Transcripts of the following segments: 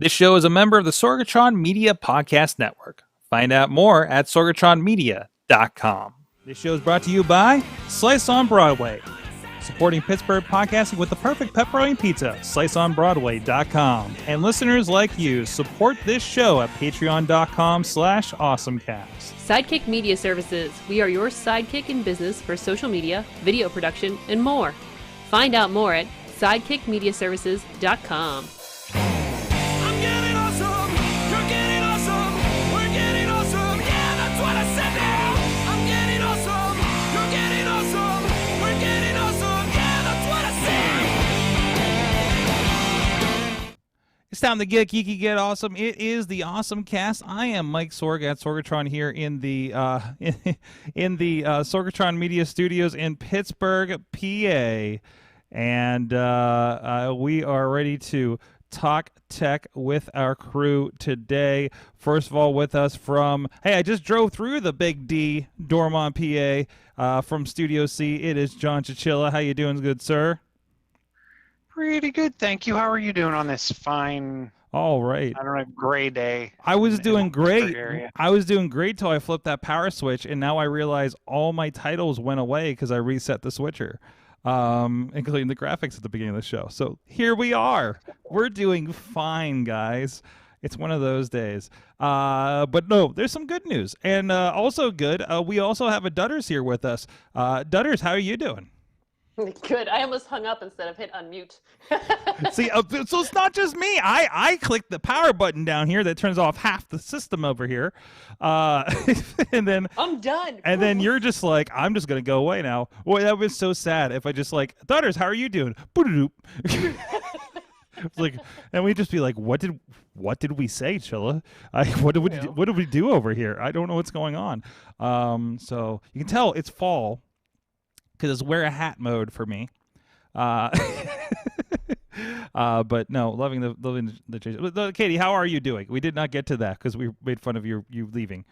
This show is a member of the Sorgatron Media Podcast Network. Find out more at sorgatronmedia.com. This show is brought to you by Slice on Broadway, supporting Pittsburgh podcasting with the perfect pepperoni pizza, sliceonbroadway.com. And listeners like you, support this show at patreon.com/awesomecast. Sidekick Media Services. We are your sidekick in business for social media, video production, and more. Find out more at sidekickmediaservices.com. It's time to get geeky, get awesome. It is the AwesomeCast. I am Mike Sorg at Sorgatron here in the Sorgatron Media Studios in Pittsburgh, PA, and we are ready to talk tech with our crew today. First of all, with us from I just drove through the Big D, Dormont, PA, from Studio C. It is John Chichilla. How you doing, good sir? Pretty good, thank you. How are you doing on this fine, all right, I don't know, gray day? I was doing great. I was doing great till I flipped that power switch, and now I realize all my titles went away because I reset the switcher, including the graphics at the beginning of the show. So here we are. We're doing fine, guys. It's one of those days. But no, there's some good news. And also good, we also have a Dudas here with us. Dudas, how are you doing? Good. I almost hung up instead of hit unmute. See, so it's not just me. I clicked the power button down here that turns off half the system over here, and then I'm done. And then you're just like, I'm just gonna go away now. Boy, that was so sad. If I just like, Dudas, how are you doing? Like, and we'd just be like, what did we say, Chilla? What did we do over here? I don't know what's going on. So you can tell it's fall, because it's wear a hat mode for me. But no, loving the change. Katie, how are you doing? We did not get to that because we made fun of you leaving.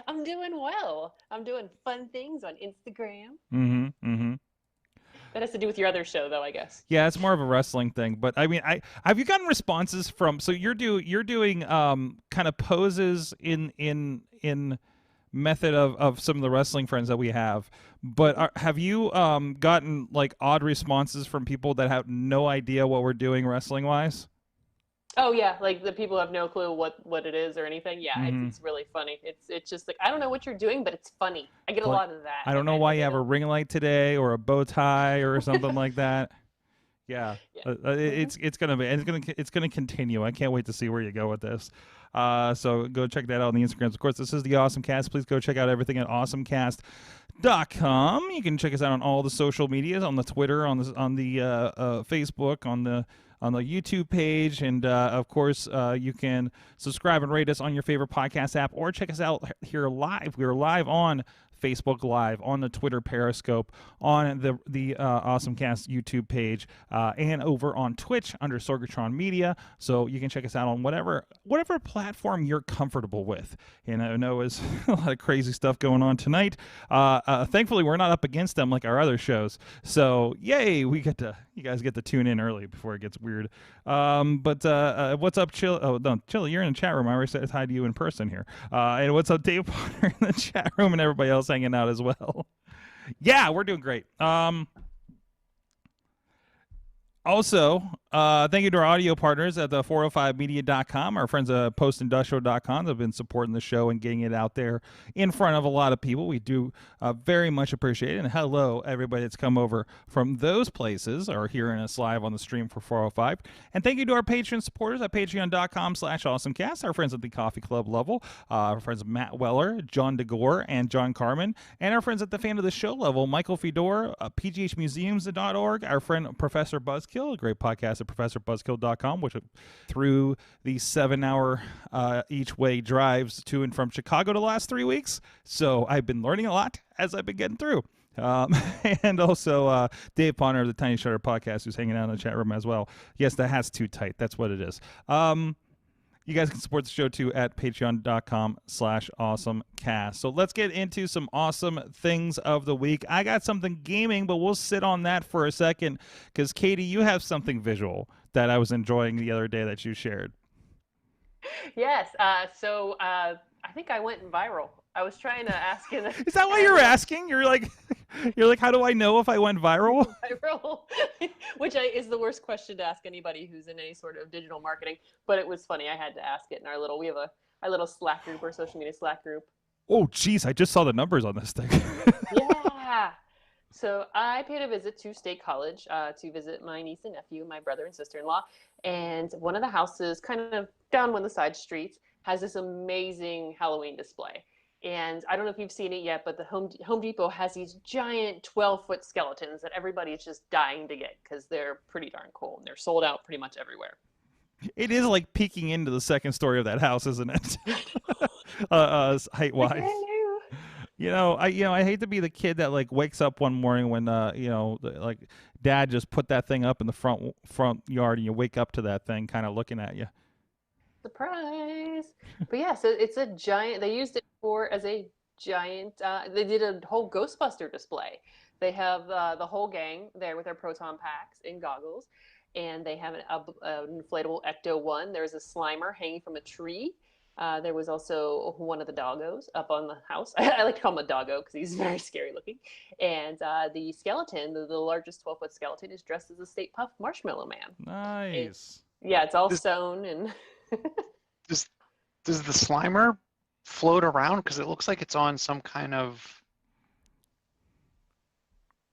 I'm doing well. I'm doing fun things on Instagram. That has to do with your other show, though, I guess. Yeah, it's more of a wrestling thing. But I mean, have you gotten responses from? So you're doing kind of poses in method of some of the wrestling friends that we have, but have you gotten like odd responses from people that have no idea what we're doing wrestling wise? Oh yeah, like the people have no clue what it is or anything. Yeah, it's really funny. It's just like, I don't know what you're doing, but it's funny. I get a lot of that. I don't know why you have a ring light today or a bow tie or something like that. Yeah. It's gonna continue. I can't wait to see where you go with this. So go check that out on the Instagrams. Of course, this is the AwesomeCast. Please go check out everything at AwesomeCast.com. You can check us out on all the social medias, on the Twitter, on the Facebook, on the YouTube page, and of course, you can subscribe and rate us on your favorite podcast app, or check us out here live. We are live on Facebook Live, on the Twitter Periscope, on the AwesomeCast YouTube page, and over on Twitch under Sorgatron Media. So you can check us out on whatever platform you're comfortable with. And I know there's a lot of crazy stuff going on tonight. Thankfully, we're not up against them like our other shows. So yay, you guys get to tune in early before it gets weird. But what's up, Chilla? Oh no, Chilla, you're in the chat room. I already said hi to you in person here. And what's up, Dave Potter in the chat room, and everybody else hanging out as well. Yeah, we're doing great. Also, thank you to our audio partners at the 405media.com. Our friends at postindustrial.com have been supporting the show and getting it out there in front of a lot of people. We do very much appreciate it. And hello, everybody that's come over from those places or hearing us live on the stream for 405. And thank you to our Patreon supporters at patreon.com/awesomecast, our friends at the Coffee Club level, our friends Matt Weller, John DeGore, and John Carmen, and our friends at the Fan of the Show level, Michael Fedor, pghmuseums.org, our friend Professor Buzzkill, a great podcast at professorbuzzkill.com, which through the 7-hour each way drives to and from Chicago the last 3 weeks. So I've been learning a lot as I've been getting through. And also Dave Potter of the Tiny Shutter podcast, who's hanging out in the chat room as well. Yes, the hat's too tight. That's what it is. You guys can support the show too at patreon.com/awesomecast. So let's get into some awesome things of the week. I got something gaming, but we'll sit on that for a second because Katie, you have something visual that I was enjoying the other day that you shared. Yes. So I think I went viral. I was trying to ask in. Is that why you're asking? You're like, how do I know if I went viral? Viral, which is the worst question to ask anybody who's in any sort of digital marketing. But it was funny. I had to ask it in we have our little Slack group, our social media Slack group. Oh, geez, I just saw the numbers on this thing. Yeah. So I paid a visit to State College to visit my niece and nephew, my brother and sister-in-law, and one of the houses, kind of down one of the side streets, has this amazing Halloween display. And I don't know if you've seen it yet, but the Home Depot has these giant 12-foot skeletons that everybody's just dying to get because they're pretty darn cool, and they're sold out pretty much everywhere. It is like peeking into the second story of that house, isn't it? Height-wise. I hate to be the kid that like wakes up one morning when like dad just put that thing up in the front yard, and you wake up to that thing kind of looking at you. Surprise! But yeah, so it's a giant. They used it as a giant. They did a whole Ghostbuster display. They have the whole gang there with their proton packs and goggles, and they have an inflatable Ecto-1. There's a Slimer hanging from a tree. There was also one of the doggos up on the house. I like to call him a doggo because he's very scary looking. And the skeleton, the largest 12-foot skeleton, is dressed as a Stay Puft Marshmallow Man. Nice. It's all stone and. Does the Slimer float around? Because it looks like it's on some kind of,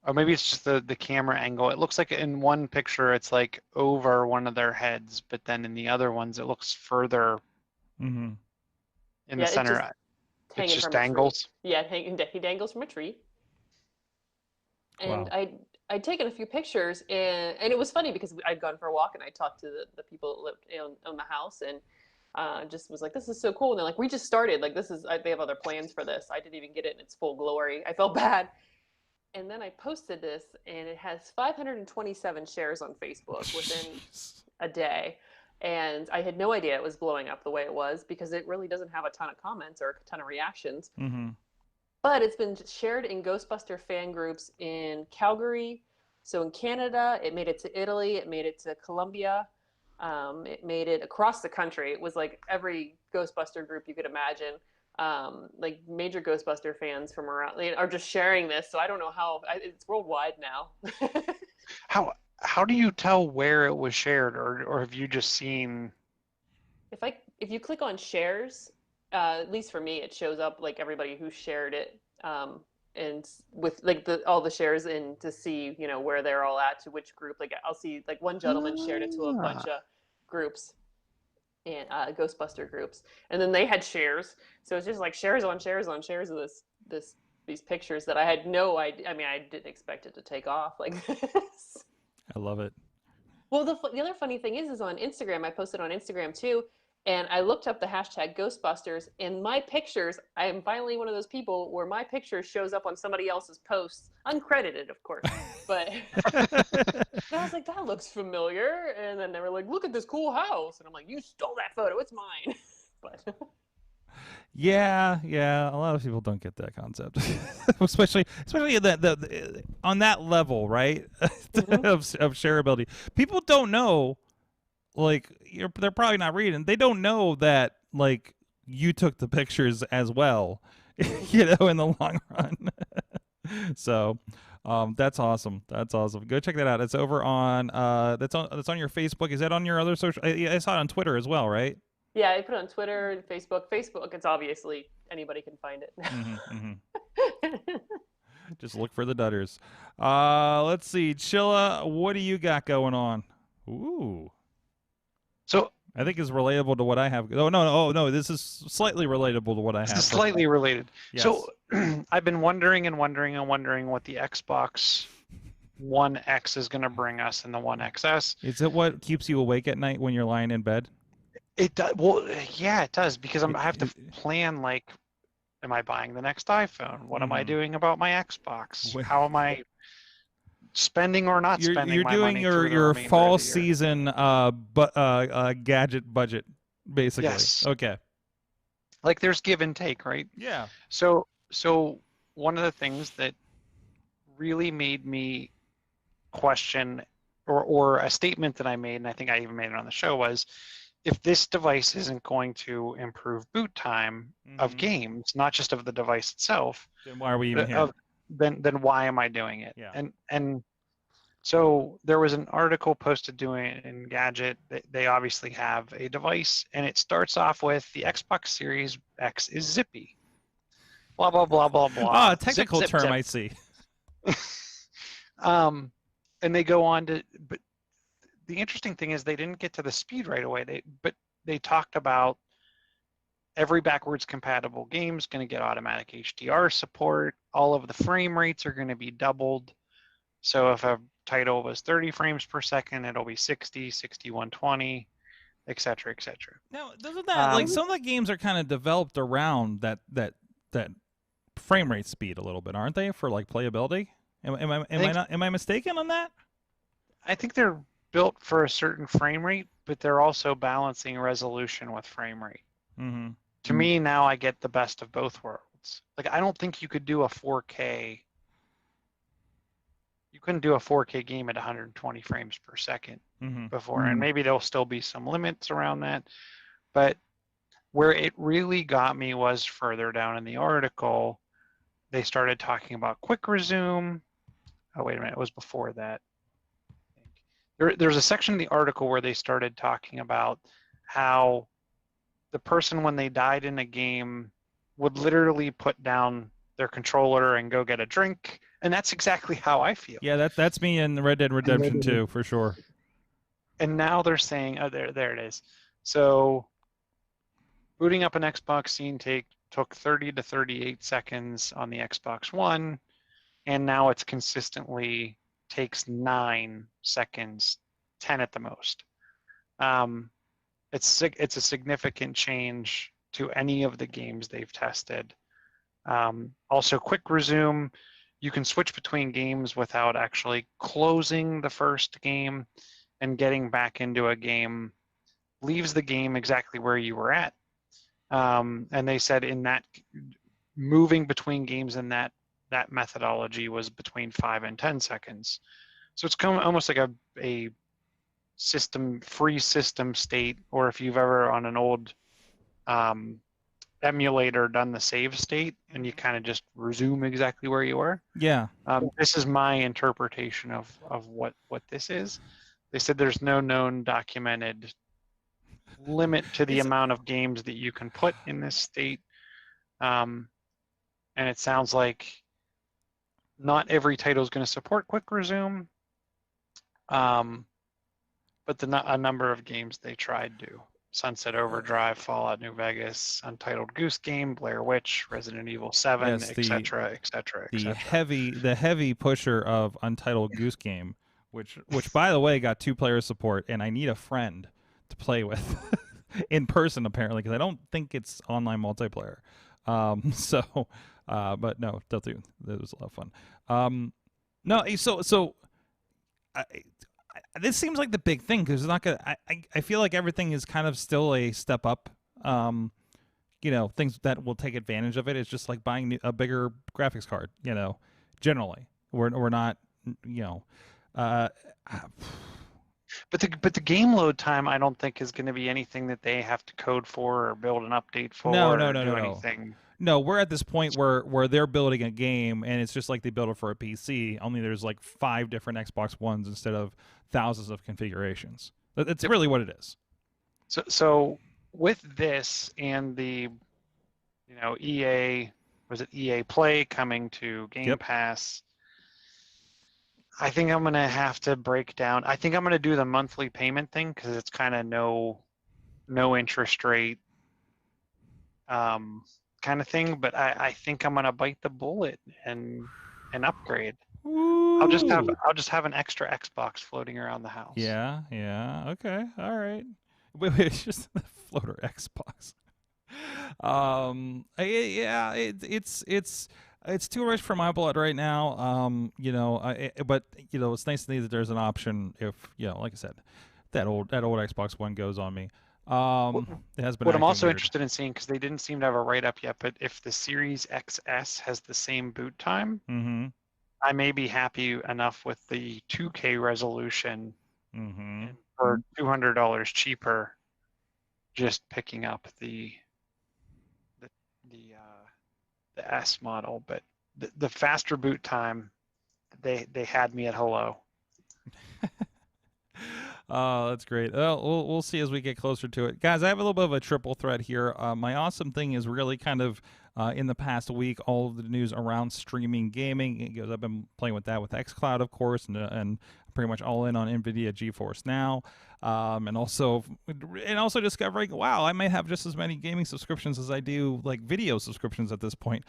or maybe it's just the camera angle. It looks like in one picture it's like over one of their heads, but then in the other ones it looks further in the center. It just dangles. Yeah, he dangles from a tree. And wow. I'd taken a few pictures, and it was funny because I'd gone for a walk and I talked to the people that lived in the house, and just was like, this is so cool. And they're like, we just started. Like, they have other plans for this. I didn't even get it in its full glory. I felt bad. And then I posted this, and it has 527 shares on Facebook within a day. And I had no idea it was blowing up the way it was because it really doesn't have a ton of comments or a ton of reactions. Mm-hmm. But it's been shared in Ghostbuster fan groups in Calgary. So in Canada, it made it to Italy. It made it to Colombia. It made it across the country. It was like every Ghostbuster group you could imagine. Like major Ghostbuster fans from around are just sharing this. So I don't know how it's worldwide now. How do you tell where it was shared, or have you just seen? If you click on shares, at least for me, it shows up like everybody who shared it, and with like all the shares in to see where they're all at, to which group. Like I'll see like one gentleman shared it to a bunch of groups and Ghostbuster groups, and then they had shares. So it's just like shares on shares on shares of these pictures that I had no idea. I mean, I didn't expect it to take off like this. I love it. Well, the other funny thing is on Instagram. I posted on Instagram too, and I looked up the hashtag Ghostbusters, and my pictures, I am finally one of those people where my picture shows up on somebody else's posts, uncredited, of course. But I was like, that looks familiar. And then they were like, look at this cool house. And I'm like, you stole that photo. It's mine. But yeah, a lot of people don't get that concept, especially the on that level, right? Mm-hmm. of shareability. People don't know, like they're probably not reading. They don't know that like you took the pictures as well, in the long run. So, that's awesome. That's awesome. Go check that out. It's over on that's on your Facebook. Is that on your other social? I saw it on Twitter as well, right? Yeah, I put it on Twitter and Facebook. Facebook, it's obviously anybody can find it. Mm-hmm. Just look for the Dudders. Let's see, Chilla, what do you got going on? Ooh. So I think it's relatable to what I have. Oh no! This is slightly relatable to what I have. This is slightly related. Yes. So I've been wondering what the Xbox One X is going to bring us in the One XS. Is it what keeps you awake at night when you're lying in bed? It does. Well, yeah, it does, because I have to plan, like, am I buying the next iPhone? What am I doing about my Xbox? How am I spending or not spending you're my doing money? your fall season gadget budget, basically. Yes. Okay. Like, there's give and take, right? Yeah. So one of the things that really made me question or a statement that I made, and I think I even made it on the show, was if this device isn't going to improve boot time of games, not just of the device itself, then why are we even here? Then why am I doing it? Yeah. And so there was an article posted doing it in Gadget. They obviously have a device, and it starts off with the Xbox Series X is zippy. Blah blah blah blah blah. Ah, technical zip, term, zip. I see. And they go on to, but the interesting thing is they didn't get to the speed right away. They talked about every backwards compatible game is going to get automatic HDR support. All of the frame rates are going to be doubled. So if a title was 30 frames per second, it'll be 60, 60, 120, et cetera, et cetera. Now, doesn't that like some of the games are kind of developed around that frame rate speed a little bit, aren't they, for like playability? Am I mistaken on that? I think they're built for a certain frame rate, but they're also balancing resolution with frame rate. To me, now I get the best of both worlds. Like, I don't think you could do a 4K. You couldn't do a 4K game at 120 frames per second before, and maybe there'll still be some limits around that. But where it really got me was further down in the article. They started talking about quick resume. Oh, wait a minute, it was before that. There's a section in the article where they started talking about how the person, when they died in a game, would literally put down their controller and go get a drink, and that's exactly how I feel. Yeah, that's me in Red Dead Redemption 2 for sure. And now they're saying, oh, there it is. So booting up an Xbox scene took 30 to 38 seconds on the Xbox One, and now it's consistently takes 9 seconds, 10 at the most. It's a significant change to any of the games they've tested. Also, quick resume, you can switch between games without actually closing the first game, and getting back into a game leaves the game exactly where you were at. And they said in that, moving between games in that methodology was between 5 and 10 seconds. So it's almost like a free system state, or if you've ever on an old emulator done the save state and you kind of just resume exactly where you were. Yeah. This is my interpretation of what this is. They said there's no known documented limit to the amount of games that you can put in this state. And it sounds like not every title is going to support quick resume. But a number of games they tried do. Sunset Overdrive, Fallout New Vegas, Untitled Goose Game, Blair Witch, Resident Evil 7, Yes, etc. The heavy pusher of Untitled Goose Game, which by the way got 2-player support, and I need a friend to play with in person apparently, because I don't think it's online multiplayer. But no, it was a lot of fun. This seems like the big thing, because it's not gonna. I feel like everything is kind of still a step up. Things that will take advantage of it. It's just like buying a bigger graphics card. Generally, we're not. But the game load time, I don't think is going to be anything that they have to code for or build an update for. No. Anything. No, we're at this point where they're building a game, and it's just like they build it for a PC. Only there's like 5 different Xbox Ones instead of thousands of configurations. That's really what it is. So with this and the, EA Play coming to Game Pass, I think I'm gonna have to break down. I think I'm gonna do the monthly payment thing, because it's kind of no interest rate. Kind of thing, but I think I'm gonna bite the bullet and upgrade. Ooh. I'll just have an extra Xbox floating around the house. Yeah. Okay. All right. Wait, it's just the floater Xbox. It's too rich for my blood right now. But it's nice to know that there's an option if, like I said, that old Xbox One goes on me. It has been. What I'm also weird. interested in seeing, because they didn't seem to have a write-up yet, but if the Series XS has the same boot time, I may be happy enough with the 2K resolution Mm-hmm. And for $200 cheaper, just picking up the S model, but the faster boot time, they had me at hello. Oh, that's great. Well, we'll see as we get closer to it. Guys, I have a little bit of a triple threat here. My awesome thing is really kind of in the past week, all of the news around streaming gaming. Because I've been playing with that with xCloud, of course, and pretty much all in on NVIDIA GeForce Now. And also discovering, wow, I might have just as many gaming subscriptions as I do like video subscriptions at this point.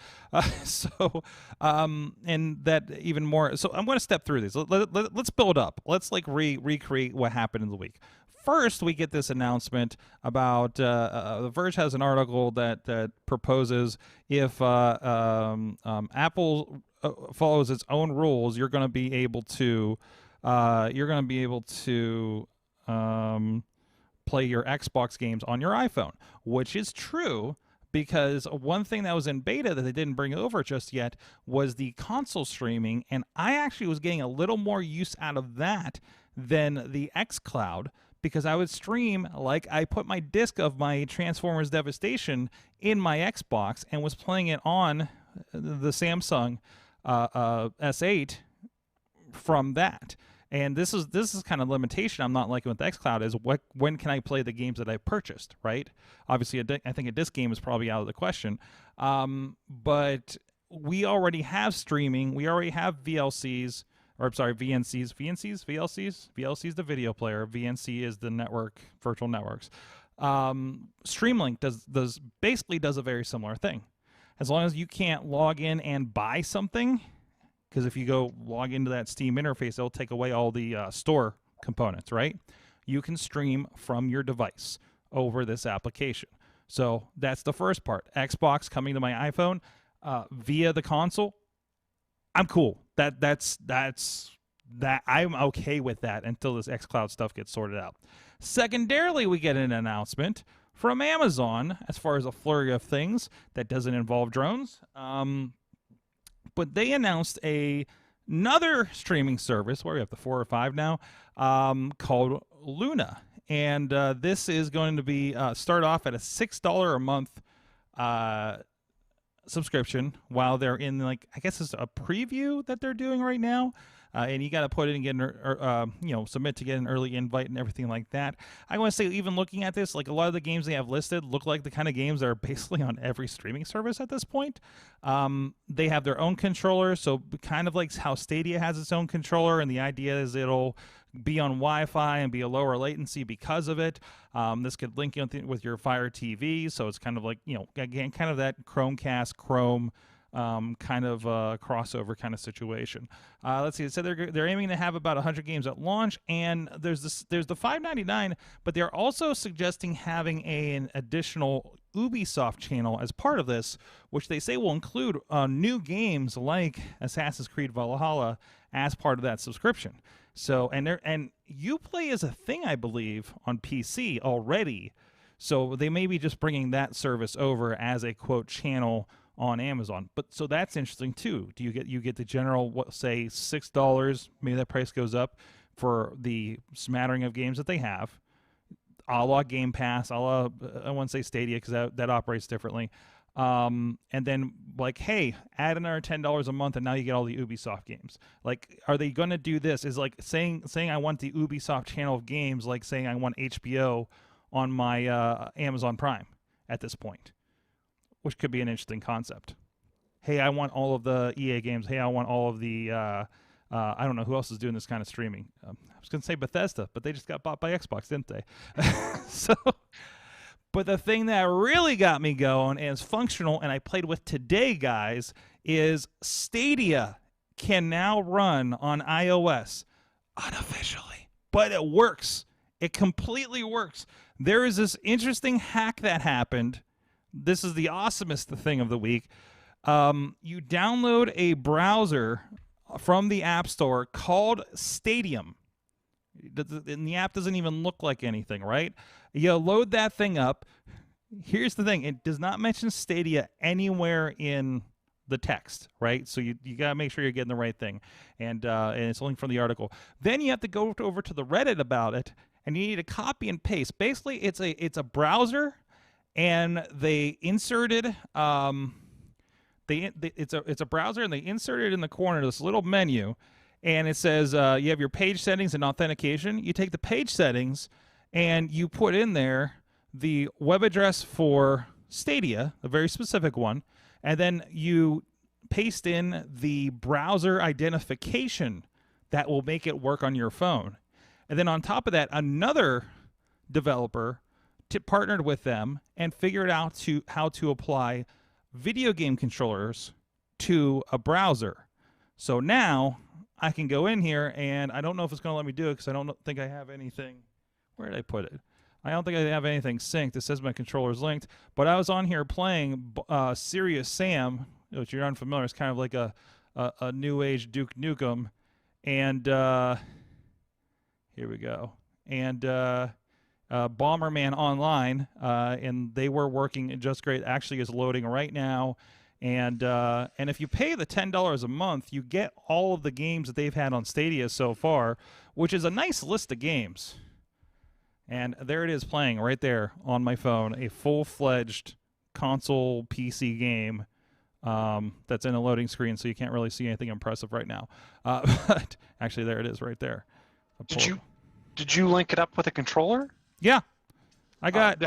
And that even more. So I'm going to step through these. Let's build up. Let's like recreate what happened in the week. First, we get this announcement about The Verge has an article that proposes if Apple follows its own rules, you're going to be able to play your Xbox games on your iPhone, which is true. Because one thing that was in beta that they didn't bring over just yet was the console streaming, and I actually was getting a little more use out of that than the xCloud, because I would stream, like I put my disc of my Transformers Devastation in my Xbox and was playing it on the Samsung S8 from that. And this is kind of limitation I'm not liking with xCloud is when can I play the games that I purchased, right? Obviously, I think a disc game is probably out of the question. But we already have streaming. We already have VLCs, or I'm sorry, VNCs. VLC is the video player. VNC is the network, virtual networks. Streamlink does a very similar thing. As long as you can't log in and buy something, because if you go log into that Steam interface, it'll take away all the store components, right? You can stream from your device over this application. So that's the first part. Xbox coming to my iPhone via the console. I'm cool. That's I'm okay with that until this xCloud stuff gets sorted out. Secondarily, we get an announcement from Amazon as far as a flurry of things that doesn't involve drones. But they announced another streaming service, where we have the 4 or 5 now, called Luna. And this is going to be start off at a $6 a month subscription while they're in, like, I guess it's a preview that they're doing right now. And you got to put it and get submit to get an early invite and everything like that. I want to say, even looking at this, like a lot of the games they have listed look like the kind of games that are basically on every streaming service at this point. They have their own controller, so kind of like how Stadia has its own controller, and the idea is it'll be on Wi-Fi and be a lower latency because of it. This could link in with your Fire TV, so it's kind of like, again, kind of that Chromecast, Chrome kind of crossover kind of situation. Let's see. It said they're aiming to have about 100 games at launch, and there's the $5.99, but they're also suggesting having an additional Ubisoft channel as part of this, which they say will include new games like Assassin's Creed Valhalla as part of that subscription. So and Uplay is a thing, I believe, on PC already. So they may be just bringing that service over as a quote channel on Amazon. But so that's interesting too. Do you get the general, say $6, maybe that price goes up for the smattering of games that they have, a la Game Pass, a la, I won't say Stadia because that operates differently. And then like, hey, add another $10 a month and now you get all the Ubisoft games. Like, are they going to do this? Is like saying I want the Ubisoft channel of games, like saying I want HBO on my Amazon Prime at this point, which could be an interesting concept. Hey, I want all of the EA games. Hey, I want all of the, I don't know who else is doing this kind of streaming. I was going to say Bethesda, but they just got bought by Xbox, didn't they? But the thing that really got me going and is functional, and I played with today, guys, is Stadia can now run on iOS unofficially. But it works. It completely works. There is this interesting hack that happened. This is the awesomest thing of the week. You download a browser from the App Store called Stadium. And the app doesn't even look like anything, right? You load that thing up. Here's the thing. It does not mention Stadia anywhere in the text, right? So you gotta make sure you're getting the right thing, and it's a link from the article. Then you have to go over to the Reddit about it, and you need to copy and paste. Basically, it's a browser, and they inserted it's a browser, and they inserted in the corner this little menu, and it says you have your page settings and authentication. You take the page settings, and you put in there the web address for Stadia, a very specific one, and then you paste in the browser identification that will make it work on your phone. And then on top of that, another developer partnered with them and figured out how to apply video game controllers to a browser. So now I can go in here, and I don't know if it's going to let me do it because I don't think I have anything. Where did I put it? I don't think I have anything synced. It says my controller's linked, but I was on here playing Serious Sam, which you're unfamiliar. It's kind of like a new age Duke Nukem, and here we go. And Bomberman Online, and they were working just great. Actually, is loading right now. And if you pay the $10 a month, you get all of the games that they've had on Stadia so far, which is a nice list of games. And there it is playing right there on my phone, a full-fledged console PC game that's in a loading screen, so you can't really see anything impressive right now. But actually, there it is right there. Did you link it up with a controller? Yeah, I got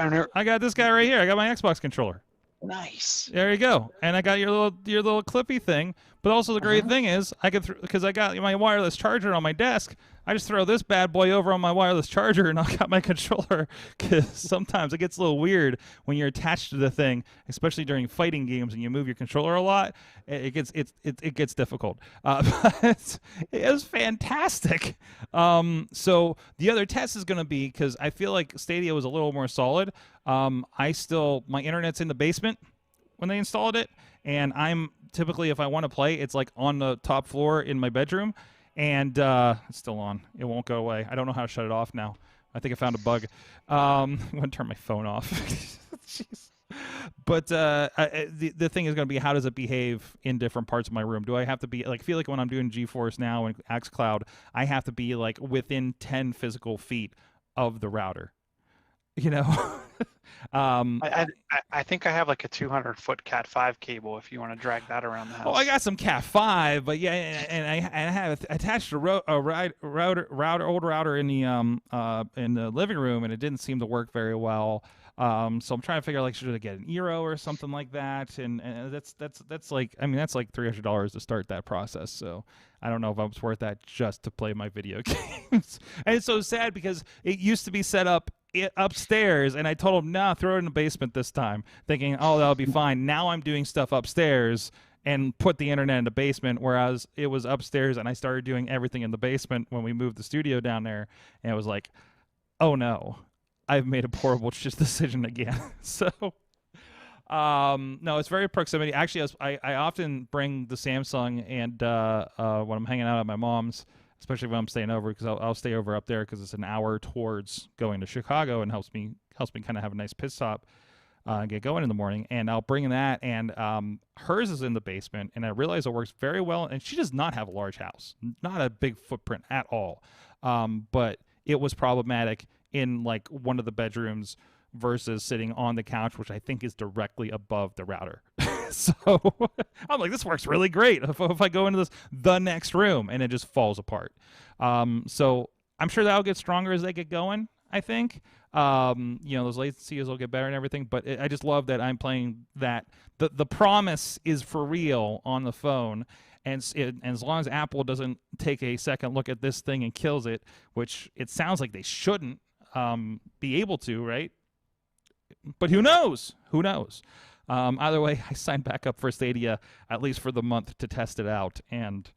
this guy right here. I got my Xbox controller. Nice. There you go. And I got your little clippy thing. But also the great thing is because I got my wireless charger on my desk, I just throw this bad boy over on my wireless charger, and I got my controller. Because sometimes it gets a little weird when you're attached to the thing, especially during fighting games and you move your controller a lot. It gets difficult. But it was fantastic. So the other test is going to be, because I feel like Stadia was a little more solid. My internet's in the basement when they installed it, and I'm typically, if I want to play, it's like on the top floor in my bedroom, and it's still on. It won't go away. I don't know how to shut it off now. I think I found a bug. I'm going to turn my phone off. Jeez. But the thing is going to be, how does it behave in different parts of my room? Do I have to be, like, feel like when I'm doing GeForce Now and xCloud, I have to be like within 10 physical feet of the router, you know? I think I have like a 200-foot Cat 5 cable if you want to drag that around the house. Oh, I got some Cat 5, but yeah, and I have attached a old router in the living room, and it didn't seem to work very well. So I'm trying to figure out, like, should I get an Eero or something like that? And that's like, I mean, that's like $300 to start that process. So I don't know if it's worth that just to play my video games. And it's so sad because it used to be set up upstairs, and I told him, nah, throw it in the basement this time, thinking, oh, that'll be fine. Now I'm doing stuff upstairs and put the internet in the basement, whereas it was upstairs, and I started doing everything in the basement when we moved the studio down there, and it was like, oh no, I've made a horrible decision again. So no, it's very proximity. Actually, I often bring the Samsung, and when I'm hanging out at my mom's, especially when I'm staying over, because I'll stay over up there because it's an hour towards going to Chicago, and helps me kind of have a nice pit stop and get going in the morning. And I'll bring that, and hers is in the basement, and I realize it works very well. And she does not have a large house, not a big footprint at all. But it was problematic in like one of the bedrooms versus sitting on the couch, which I think is directly above the router. So I'm like, this works really great if I go into the next room, and it just falls apart. So I'm sure that'll get stronger as they get going, I think. Those latencies will get better and everything, but I just love that I'm playing that. The promise is for real on the phone, and as long as Apple doesn't take a second look at this thing and kills it, which it sounds like they shouldn't be able to, right? But who knows? Who knows? Either way, I signed back up for Stadia, at least for the month, to test it out. And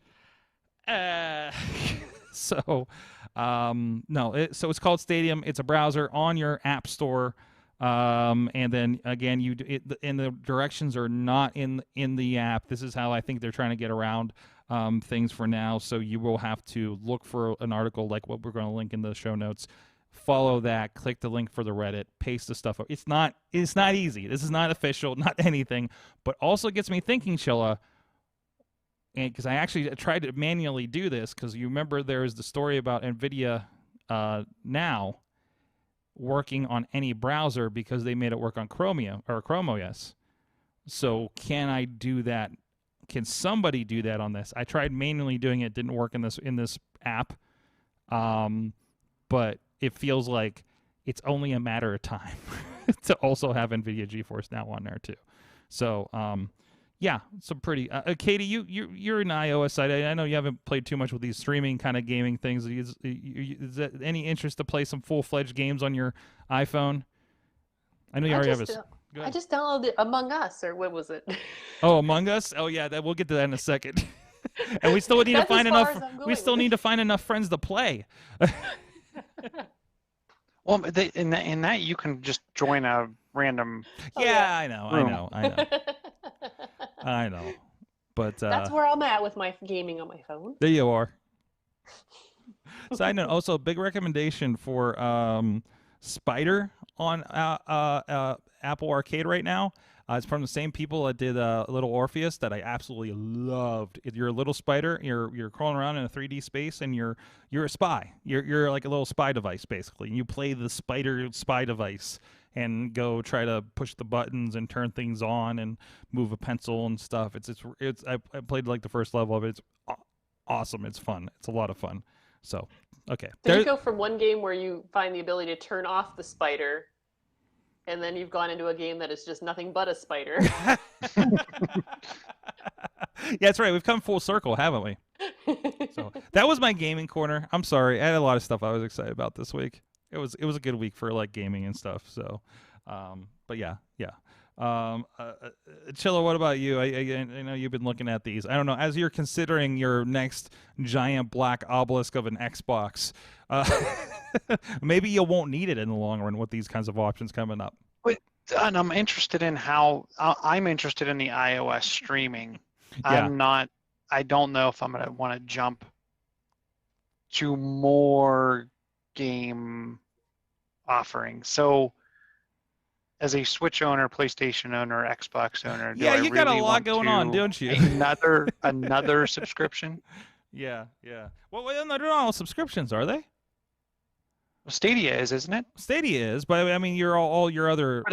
so it's called Stadium. It's a browser on your app store. And then again, and the directions are not in the app. This is how I think they're trying to get around things for now. So you will have to look for an article like what we're going to link in the show notes follow that, click the link for the Reddit, paste the stuff up. It's not easy. This is not official, not anything, but also gets me thinking, Chilla, and because I actually tried to manually do this, because you remember there's the story about NVIDIA now working on any browser because they made it work on Chrome OS. So can I do that? Can somebody do that on this? I tried manually doing it, didn't work in this app, but it feels like it's only a matter of time to also have NVIDIA GeForce Now on there too. So yeah, some pretty. Katie, you're an iOS side. I know you haven't played too much with these streaming kind of gaming things. Is that any interest to play some full-fledged games on your iPhone? I know you already have I just downloaded Among Us, or what was it? Oh, Among Us. Oh yeah, we'll get to that in a second. And we still need to find enough. We still need to find enough friends to play. Well, in that you can just join a random. Yeah, I know. But that's where I'm at with my gaming on my phone. There you are. Side note, also big recommendation for Spider on Apple Arcade right now. It's from the same people that did Little Orpheus that I absolutely loved. You're a little spider. You're crawling around in a 3D space, and you're a spy. You're like a little spy device basically. And you play the spider spy device and go try to push the buttons and turn things on and move a pencil and stuff. I played like the first level of it. It's awesome. It's fun. It's a lot of fun. So okay. Did you go from one game where you find the ability to turn off the spider, and then you've gone into a game that is just nothing but a spider? Yeah, that's right. We've come full circle, haven't we? So that was my gaming corner. I'm sorry. I had a lot of stuff I was excited about this week. It was a good week for like gaming and stuff. So, but yeah. Chilla, what about you? I know you've been looking at these. I don't know, as you're considering your next giant black obelisk of an Xbox, maybe you won't need it in the long run with these kinds of options coming up. And I'm interested in I'm interested in the iOS streaming. Yeah. I don't know if I'm going to want to jump to more game offerings. So as a Switch owner, PlayStation owner, Xbox owner, yeah, you got a lot going on, don't you? Another subscription? Yeah. Well, they're not all subscriptions, are they? Stadia is, isn't it? Stadia is, but I mean, you're all your other.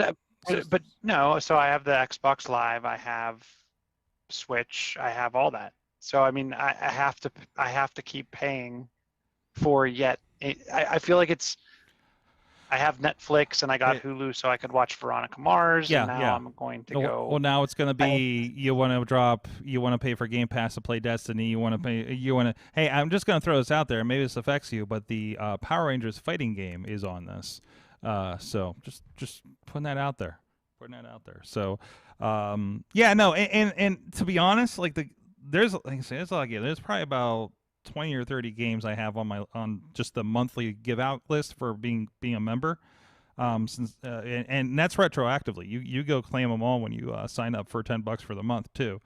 But no. So I have the Xbox Live. I have Switch. I have all that. So I mean, I have to keep paying for yet. I feel like I have Netflix and I got Hulu, so I could watch Veronica Mars. Yeah, and now I'm going to go. Well, now it's going to be you want to pay for Game Pass to play Destiny. Hey, I'm just going to throw this out there. Maybe this affects you, but the Power Rangers fighting game is on this. So just putting that out there. So, yeah, no, and to be honest, there's probably about 20 or 30 games I have on just the monthly give out list for being a member, and that's retroactively. You go claim them all when you sign up for $10 for the month too.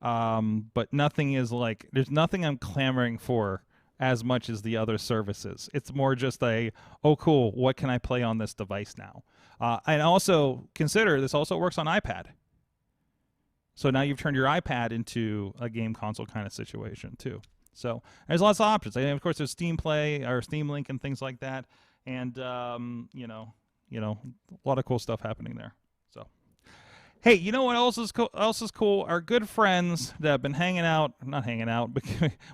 But there's nothing I'm clamoring for as much as the other services. It's more just oh cool, what can I play on this device now? And also consider this also works on iPad. So now you've turned your iPad into a game console kind of situation too. So there's lots of options. And of course, there's Steam Play or Steam Link and things like that. And a lot of cool stuff happening there. So, hey, you know what else is cool? Our good friends that have been not hanging out,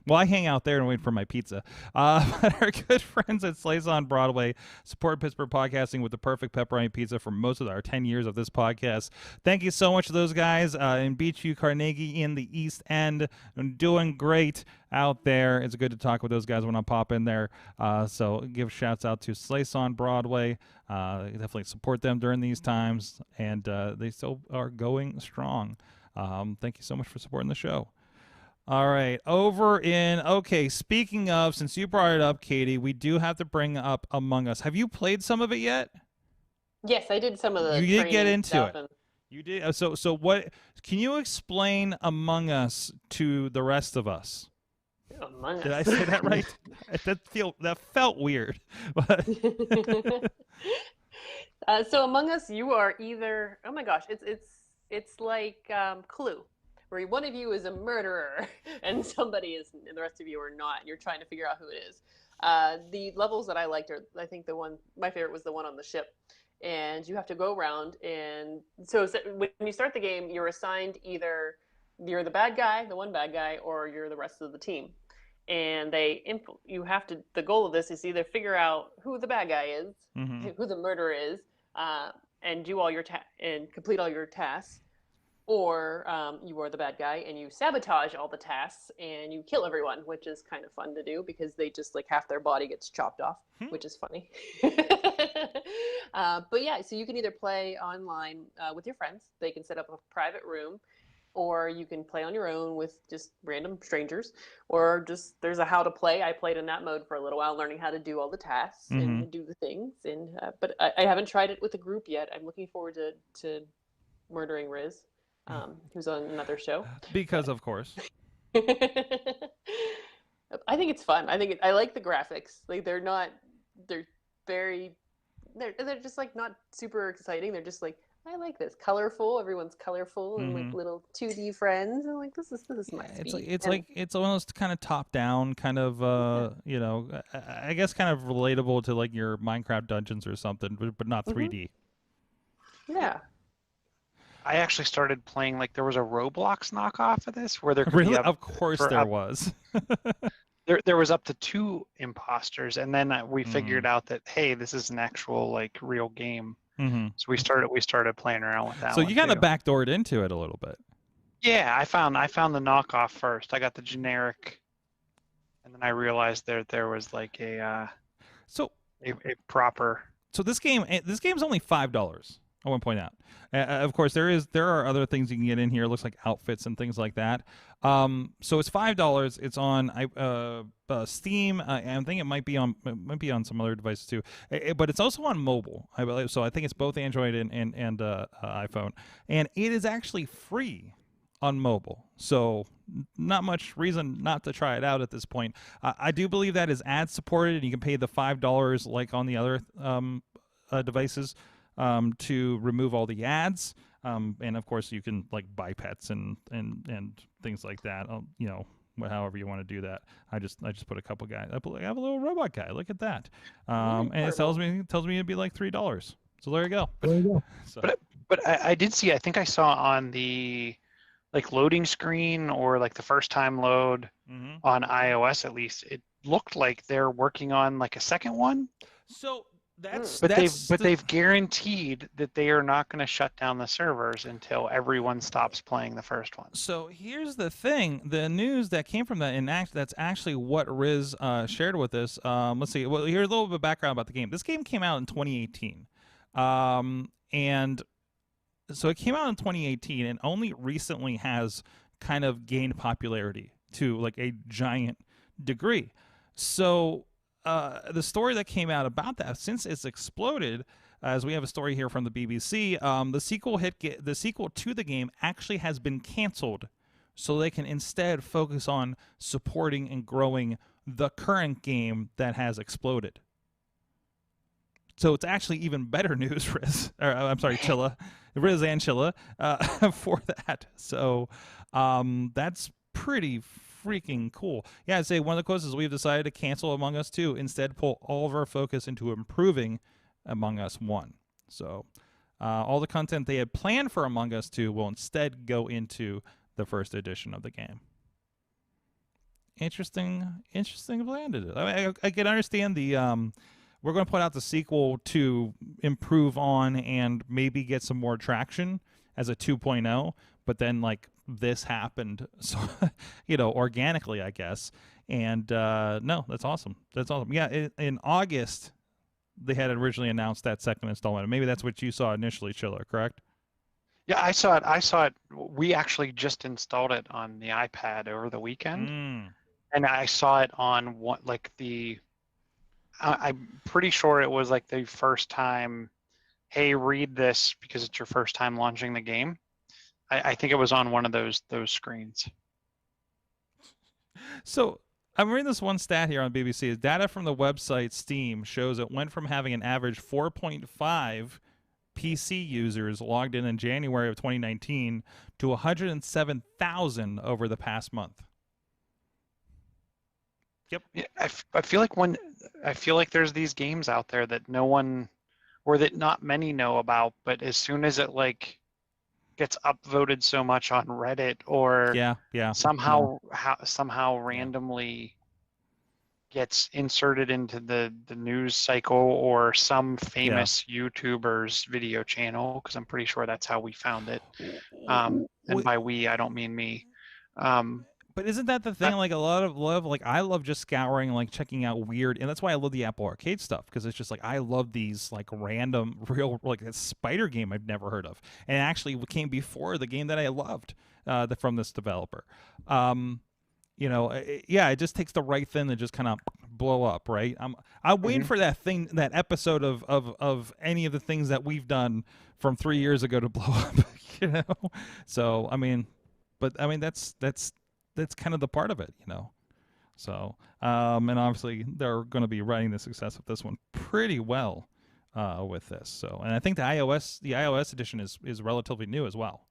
well, I hang out there and wait for my pizza. But our good friends at Slice on Broadway support Pittsburgh podcasting with the perfect pepperoni pizza for most of our 10 years of this podcast. Thank you so much to those guys in Beachview, Carnegie, in the East End. Doing great out there. It's good to talk with those guys when I pop in there. So give shouts out to Slice on Broadway. Definitely support them during these times, and they still are going strong. Thank you so much for supporting the show. All right, speaking of, since you brought it up, Katie, we do have to bring up Among Us. Have you played some of it yet? Yes, I did some of the. You did get into it. And... You did. So what? Can you explain Among Us to the rest of us? Among Us. Did I say that right? That felt weird. But So Among Us, you are either, oh my gosh, it's like Clue, where one of you is a murderer and somebody is, and the rest of you are not, and you're trying to figure out who it is. The levels that I liked are, I think my favorite was the one on the ship. And you have to go around, and so when you start the game, you're assigned either you're the bad guy, the one bad guy, or you're the rest of the team. And the goal of this is either figure out who the bad guy is, who the murderer is, and do all and complete all your tasks, or you are the bad guy and you sabotage all the tasks and you kill everyone, which is kind of fun to do because they just like half their body gets chopped off, which is funny. But yeah, so you can either play online with your friends. They can set up a private room, or you can play on your own with just random strangers, or just there's a how to play. I played in that mode for a little while, learning how to do all the tasks and do the things. And but I haven't tried it with a group yet. I'm looking forward to murdering Rizz, who's on another show. Because of course. I think it's fun. I like the graphics. Like they're just like not super exciting. They're just like, I like this. Colorful. Everyone's colorful and like little 2D friends. And like this is my speed. It's almost kind of top down, kind of you know, I guess kind of relatable to like your Minecraft dungeons or something, but not 3D. Yeah. I actually started playing, like, there was a Roblox knockoff of this where there could Really? be Of course there was. There was up to 2 imposters, and then we figured out that, hey, this is an actual like real game. So we started playing around with that. So one you kind of too. backdoored into it a little bit. Yeah, I found the knockoff first. I got the generic, and then I realized there was like a proper. So this game's only $5. I want to point out. Of course, there are other things you can get in here. It looks like outfits and things like that. So it's $5. It's on Steam. I think it might be on some other devices too. But it's also on mobile, I believe. So I think it's both Android and iPhone. And it is actually free on mobile. So not much reason not to try it out at this point. I do believe that is ad supported, and you can pay the $5 like on the other devices. To remove all the ads, and of course you can like buy pets and things like that. You know, however you want to do that. I just put a couple guys. I have a little robot guy. Look at that. And it tells me it'd be like $3. So there you go. So. But I did see. I think I saw on the like loading screen or like the first time load on iOS at least. It looked like they're working on like a second one. So. They've guaranteed that they are not going to shut down the servers until everyone stops playing the first one. So here's the thing: the news that came from that, that's actually what Rizz shared with us. Let's see. Well, here's a little bit of background about the game. This game came out in 2018, and so it came out in 2018, and only recently has kind of gained popularity to like a giant degree. So. The story that came out about that, since it's exploded, as we have a story here from the BBC, the sequel to the game actually has been canceled, so they can instead focus on supporting and growing the current game that has exploded. So it's actually even better news, Rizz. I'm sorry, Chilla, Rizz and Chilla, for that. So that's pretty freaking cool. Yeah, I'd say one of the quotes is we've decided to cancel Among Us 2, instead pull all of our focus into improving Among Us 1. So all the content they had planned for Among Us 2 will instead go into the first edition of the game. Interesting plan to do. I can understand the we're going to put out the sequel to improve on and maybe get some more traction as a 2.0, but then like this happened, so you know, organically, I guess. And no, that's awesome. Yeah, in August they had originally announced that second installment. Maybe that's what you saw initially, Chilla, correct? Yeah, I saw it. We actually just installed it on the iPad over the weekend, and I saw it on what, like I'm pretty sure it was like the first time. Hey, read this because it's your first time launching the game. I think it was on one of those screens. So I'm reading this one stat here on BBC. Data from the website Steam shows it went from having an average 4.5 PC users logged in January of 2019 to 107,000 over the past month. Yep. Yeah, I feel like there's these games out there that no one, or that not many know about, but as soon as it like gets upvoted so much on Reddit or somehow randomly gets inserted into the news cycle or some famous YouTuber's video channel, because I'm pretty sure that's how we found it. And by we, I don't mean me. But isn't that the thing? Like a lot of like I love just scouring, like checking out weird, and that's why I love the Apple Arcade stuff, because it's just like I love these like random, real, like a spider game I've never heard of, and it actually came before the game that I loved from this developer. It just takes the right thing to just kind of blow up, right? I'm waiting for that episode of any of the things that we've done from 3 years ago to blow up, So that's kind of the part of it, So, and obviously they're going to be running the success of this one pretty well with this. So, and I think the iOS edition is relatively new as well.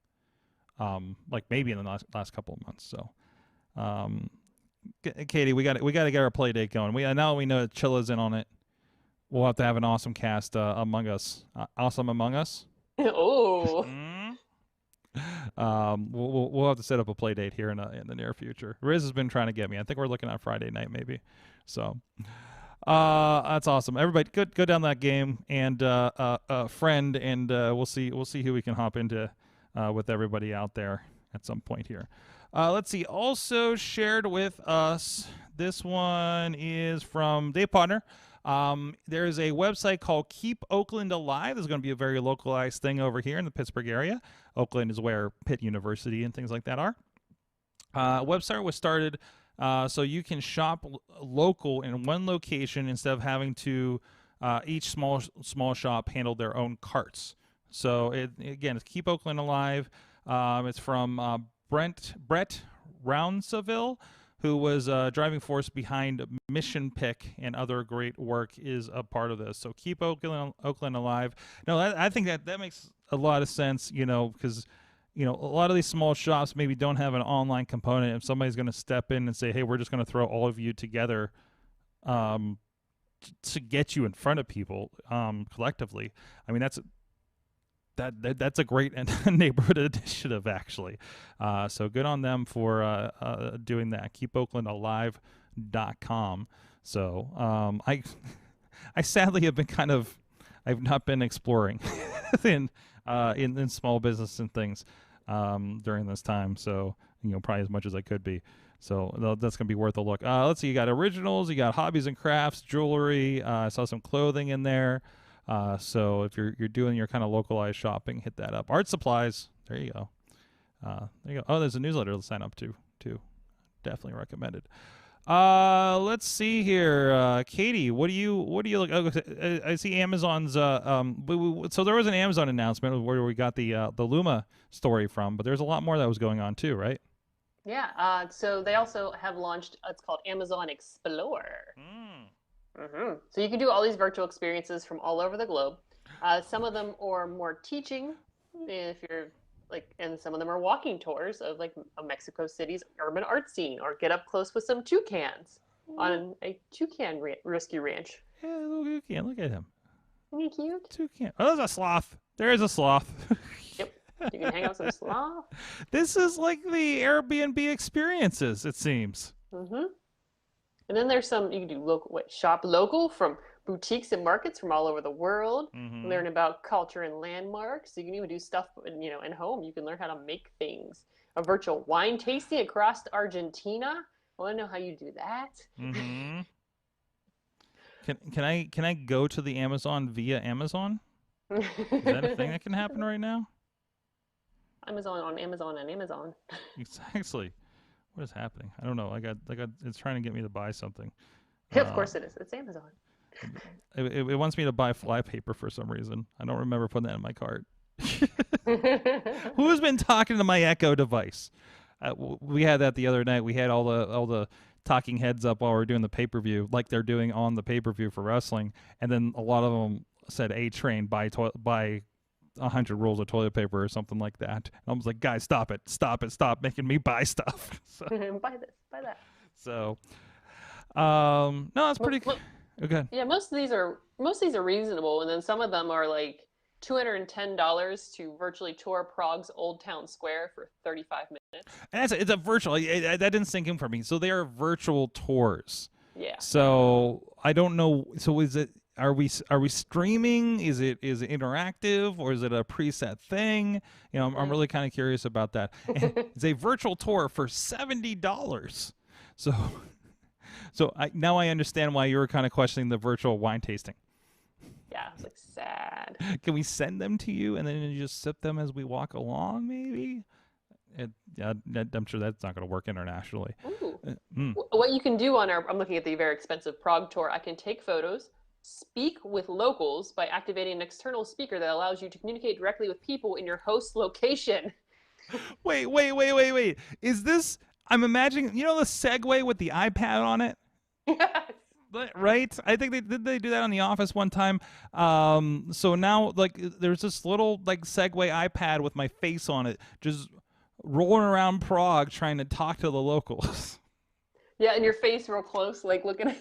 Like maybe in the last couple of months. So, Katie, we got to get our play date going. Now we know that Chilla's in on it. We'll have to have an awesome cast among us. Awesome Among Us. Oh. We'll have to set up a play date here in the near future. Rizz has been trying to get me. I think we're looking at Friday night maybe. So that's awesome. Everybody go down that game and friend, and we'll see who we can hop into with everybody out there at some point here. Let's see. Also shared with us, this one is from Dave Podner. There's a website called Keep Oakland Alive. There's going to be a very localized thing over here in the Pittsburgh area. Oakland is where Pitt University and things like that are. Website was started so you can shop local in one location instead of having to each small shop handle their own carts. So it's Keep Oakland Alive. It's from Brett Rounsaville, who was driving force behind Mission Pick and other great work, is a part of this. So Keep Oakland Alive. No, I think that makes a lot of sense, because, a lot of these small shops maybe don't have an online component. If somebody's going to step in and say, hey, we're just going to throw all of you together to get you in front of people collectively, I mean, that's a great neighborhood initiative, actually. So good on them for doing that. KeepOaklandAlive.com. So I sadly have been I've not been exploring in small business and things during this time. So probably as much as I could be. So that's gonna be worth a look. Let's see. You got originals. You got hobbies and crafts, jewelry. I saw some clothing in there. So if you're doing your kind of localized shopping, hit that up. Art supplies, there you go. There you go. Oh, there's a newsletter to sign up to too. Definitely recommended. Let's see here, Katie. What do you look? Oh, I see Amazon's. So there was an Amazon announcement where we got the Luma story from, but there's a lot more that was going on too, right? Yeah. So they also have launched. It's called Amazon Explore. So you can do all these virtual experiences from all over the globe. Some of them are more teaching, if you're and some of them are walking tours of Mexico City's urban art scene, or get up close with some toucans on a toucan rescue ranch. Yeah, little toucan. Look at him. Isn't he cute? Toucan. Oh, there's a sloth. There is a sloth. Yep. You can hang out with some sloth. This is like the Airbnb experiences, it seems. And then there's some, you can do shop local from boutiques and markets from all over the world. Learn about culture and landmarks. You can even do stuff, in home. You can learn how to make things. A virtual wine tasting across Argentina. I want to know how you do that. Can I go to the Amazon via Amazon? Is that a thing that can happen right now? Amazon on Amazon and Amazon. Exactly. What is happening? I don't know. It's trying to get me to buy something. Yeah, of course it is. It's Amazon. It wants me to buy flypaper for some reason. I don't remember putting that in my cart. Who's been talking to my Echo device? We had that the other night. We had all the talking heads up while we're doing the pay-per-view, like they're doing on the pay-per-view for wrestling, and then a lot of them said A-Train buy 100 rolls of toilet paper or something like that. And I was like, guys, stop making me buy stuff. So, buy this, buy that. So, no, that's pretty good. Yeah, most of these are reasonable, and then some of them are like $210 to virtually tour Prague's Old Town Square for 35 minutes. And it's a virtual. That didn't sink in for me. So they are virtual tours. Yeah. So I don't know. So is it? Are we streaming? Is it interactive, or is it a preset thing? You know, I'm really kind of curious about that. And it's a virtual tour for $70. So now I understand why you were kind of questioning the virtual wine tasting. Yeah, it's like sad. Can we send them to you and then you just sip them as we walk along, maybe? I'm sure that's not going to work internationally. What you can do I'm looking at the very expensive Prague tour. I can take photos, speak with locals by activating an external speaker that allows you to communicate directly with people in your host location. Wait. Is this, I'm imagining, you know the Segway with the iPad on it? Yes. Right? I think they do that on The Office one time. So now, like, there's this little, like, Segway iPad with my face on it, just rolling around Prague trying to talk to the locals. Yeah, and your face real close, like, looking at,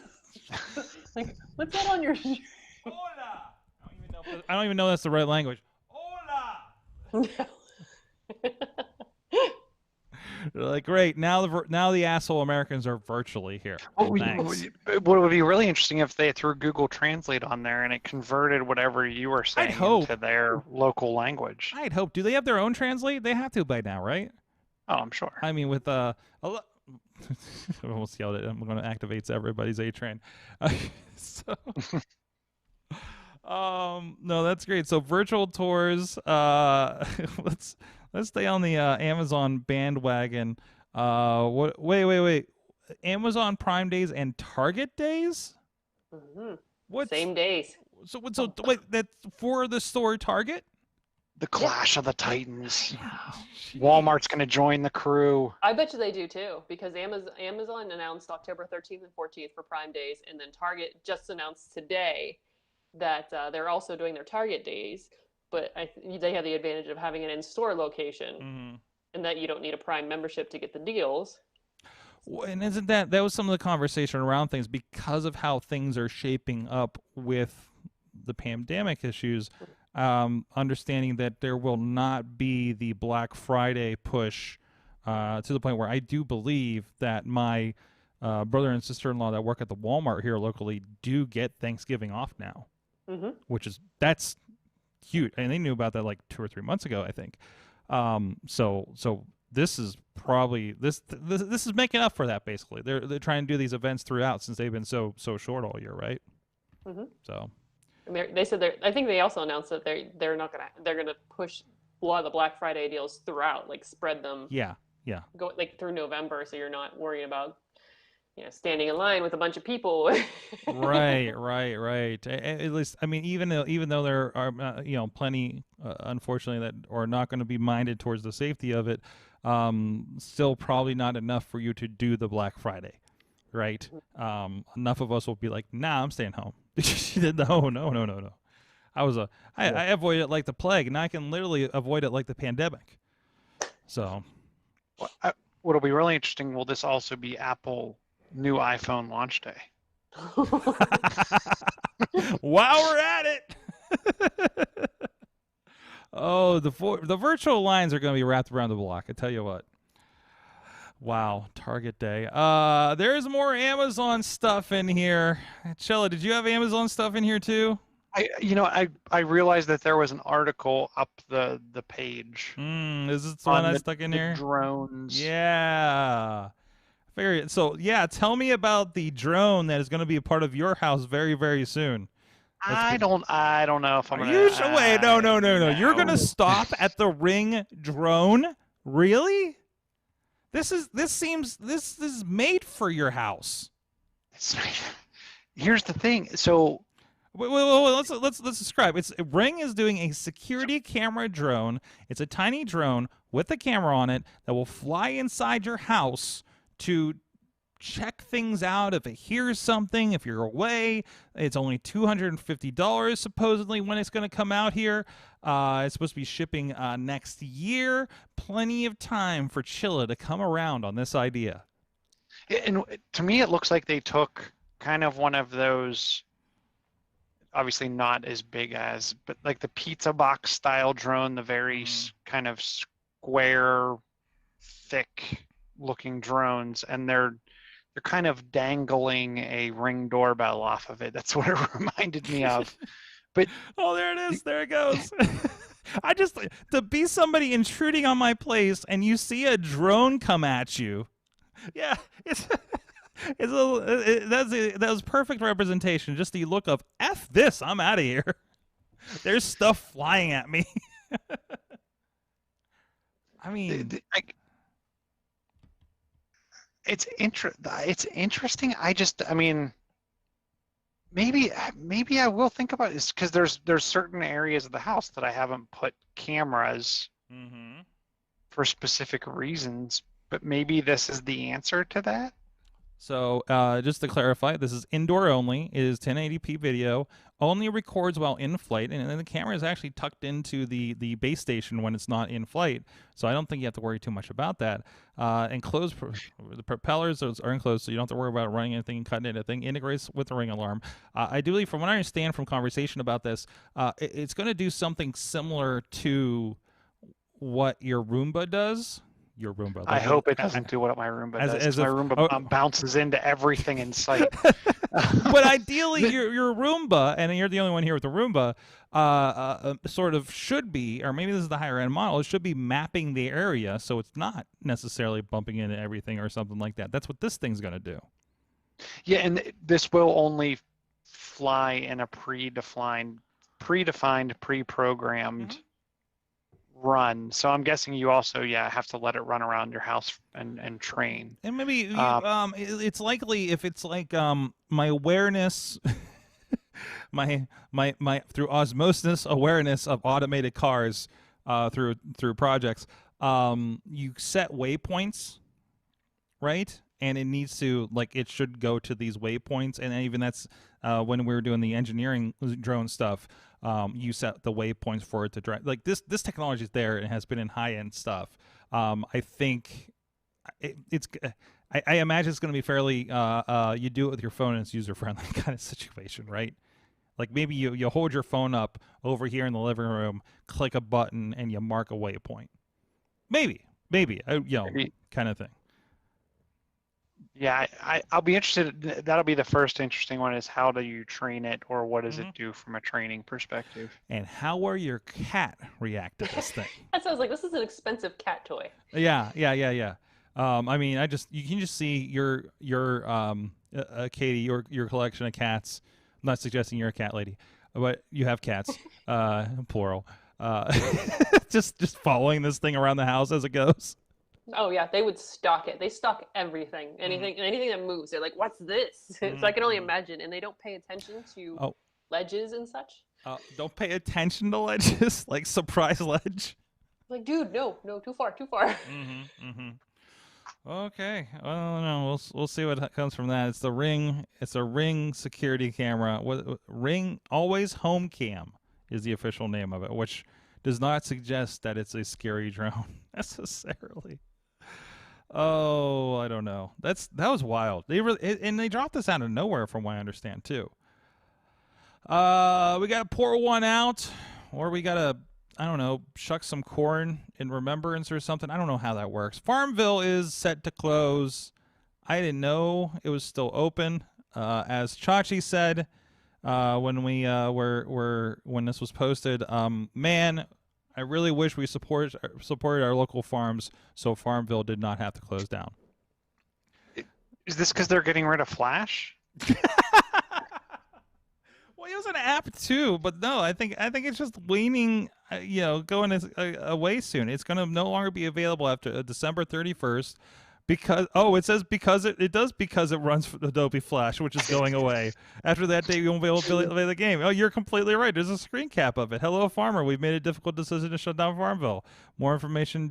like, what's that on your shirt? Hola! I don't even know that's the right language. Hola! Like, great, now the asshole Americans are virtually here. What Thanks. would be really interesting if they threw Google Translate on there and it converted whatever you were saying into their local language. I'd hope. Do they have their own translate? They have to by now, right? Oh, I'm sure. I mean, with I almost yelled it. I'm going to activate everybody's A-Train. No, that's great. So virtual tours. Let's stay on the Amazon bandwagon. Wait. Amazon Prime days and Target days? Mm-hmm. Same days. So wait, that's for the store Target? The Clash of the Titans. Walmart's going to join the crew. I bet you they do too, because Amazon announced October 13th and 14th for Prime days, and then Target just announced today that they're also doing their Target days, but they have the advantage of having an in-store location, and that you don't need a Prime membership to get the deals. And isn't that was some of the conversation around things because of how things are shaping up with the pandemic issues, understanding that there will not be the Black Friday push to the point where I do believe that my brother and sister-in-law that work at the Walmart here locally do get Thanksgiving off now, that's huge. And they knew about that like 2 or 3 months ago, I think. So this is probably this is making up for that. Basically, they're trying to do these events throughout since they've been so short all year, right? So they said I think they also announced that they're gonna push a lot of the Black Friday deals throughout, like spread them. Yeah. Go like through November, so you're not worrying about standing in line with a bunch of people. Right. At least, I mean, even though there are plenty, unfortunately, that are not going to be minded towards the safety of it, still probably not enough for you to do the Black Friday, right? Enough of us will be like, nah, I'm staying home. No. I avoid it like the plague. Now I can literally avoid it like the pandemic. So, what'll be really interesting, will this also be Apple new iPhone launch day? While we're at it. Oh, the virtual lines are going to be wrapped around the block. I tell you what. Wow, Target Day. There's more Amazon stuff in here. Chilla, did you have Amazon stuff in here too? I realized that there was an article up the page. Is this the one I stuck in here? Drones. Yeah. So yeah, tell me about the drone that is going to be a part of your house very, very soon. I don't know if I'm going to. Wait, no. You're going to stop at the Ring drone? Really? This is made for your house. Here's the thing. So wait, let's describe. Ring is doing a security camera drone. It's a tiny drone with a camera on it that will fly inside your house to check things out if it hears something, if you're away. It's only $250 supposedly when it's going to come out here. It's supposed to be shipping next year. Plenty of time for Chilla to come around on this idea. And to me, it looks like they took kind of one of those, obviously not as big as, but like the pizza box style drone, the very kind of square, thick looking drones, and they're kind of dangling a Ring doorbell off of it. That's what it reminded me of. But oh, there it is. There it goes. I just, to be somebody intruding on my place and you see a drone come at you. Yeah, that was perfect representation. Just the look of F this, I'm out of here. There's stuff flying at me. I mean, it's interesting. I mean, maybe I will think about this, because there's certain areas of the house that I haven't put cameras for specific reasons, but maybe this is the answer to that. So just to clarify, this is indoor only. It is 1080p video, only records while in flight, and then the camera is actually tucked into the base station when it's not in flight. So I don't think you have to worry too much about that. Enclosed, the propellers are enclosed, so you don't have to worry about running anything and cutting anything. Integrates with the Ring alarm. I do believe, from what I understand from conversation about this, it's going to do something similar to what your Roomba does. Your Roomba. I hope it doesn't do what my Roomba does. My Roomba bounces into everything in sight. But ideally, your Roomba, and you're the only one here with the Roomba, sort of should be, or maybe this is the higher end model, it should be mapping the area so it's not necessarily bumping into everything or something like that. That's what this thing's going to do. Yeah, and this will only fly in a predefined, pre-programmed run. So I'm guessing you also have to let it run around your house and train. And maybe it's likely, if it's like my awareness my through osmosis awareness of automated cars through projects, you set waypoints, right? And it needs to, like, it should go to these waypoints, and even that's when we were doing the engineering drone stuff, you set the waypoints for it to drive. Like, this technology is there and has been in high-end stuff. I think I imagine it's going to be fairly you do it with your phone and it's user-friendly kind of situation, right? Like, maybe you hold your phone up over here in the living room, click a button, and you mark a waypoint. Maybe kind of thing. Yeah, I'll be interested. That'll be the first interesting one, is how do you train it, or what does it do from a training perspective? And how will your cat react to this thing? That sounds like this is an expensive cat toy. Yeah. I mean, you can just see your Katie, your collection of cats. I'm not suggesting you're a cat lady, but you have cats, plural. Just following this thing around the house as it goes. Oh yeah, they would stalk it. They stalk everything, anything that moves. They're like, "What's this?" So I can only imagine, and they don't pay attention to ledges and such. Don't pay attention to ledges, like surprise ledge. Like, dude, no, too far. Okay, well, no, we'll see what comes from that. It's the Ring. It's a Ring security camera. Ring Always Home Cam is the official name of it, which does not suggest that it's a scary drone necessarily. Oh, I don't know. That was wild. They dropped this out of nowhere, from what I understand too. We got to pour one out, or we got to, I don't know, shuck some corn in remembrance or something. I don't know how that works. Farmville is set to close. I didn't know it was still open. As Chachi said, when we when this was posted, man, I really wish we supported our local farms, so Farmville did not have to close down. Is this because they're getting rid of Flash? Well, it was an app too, but no, I think it's just waning, going away soon. It's going to no longer be available after December 31st. Because it says because it does because it runs for Adobe Flash, which is going away. After that date, you won't be able to play the game. Oh, you're completely right. There's a screen cap of it. Hello, farmer. We've made a difficult decision to shut down Farmville. More information.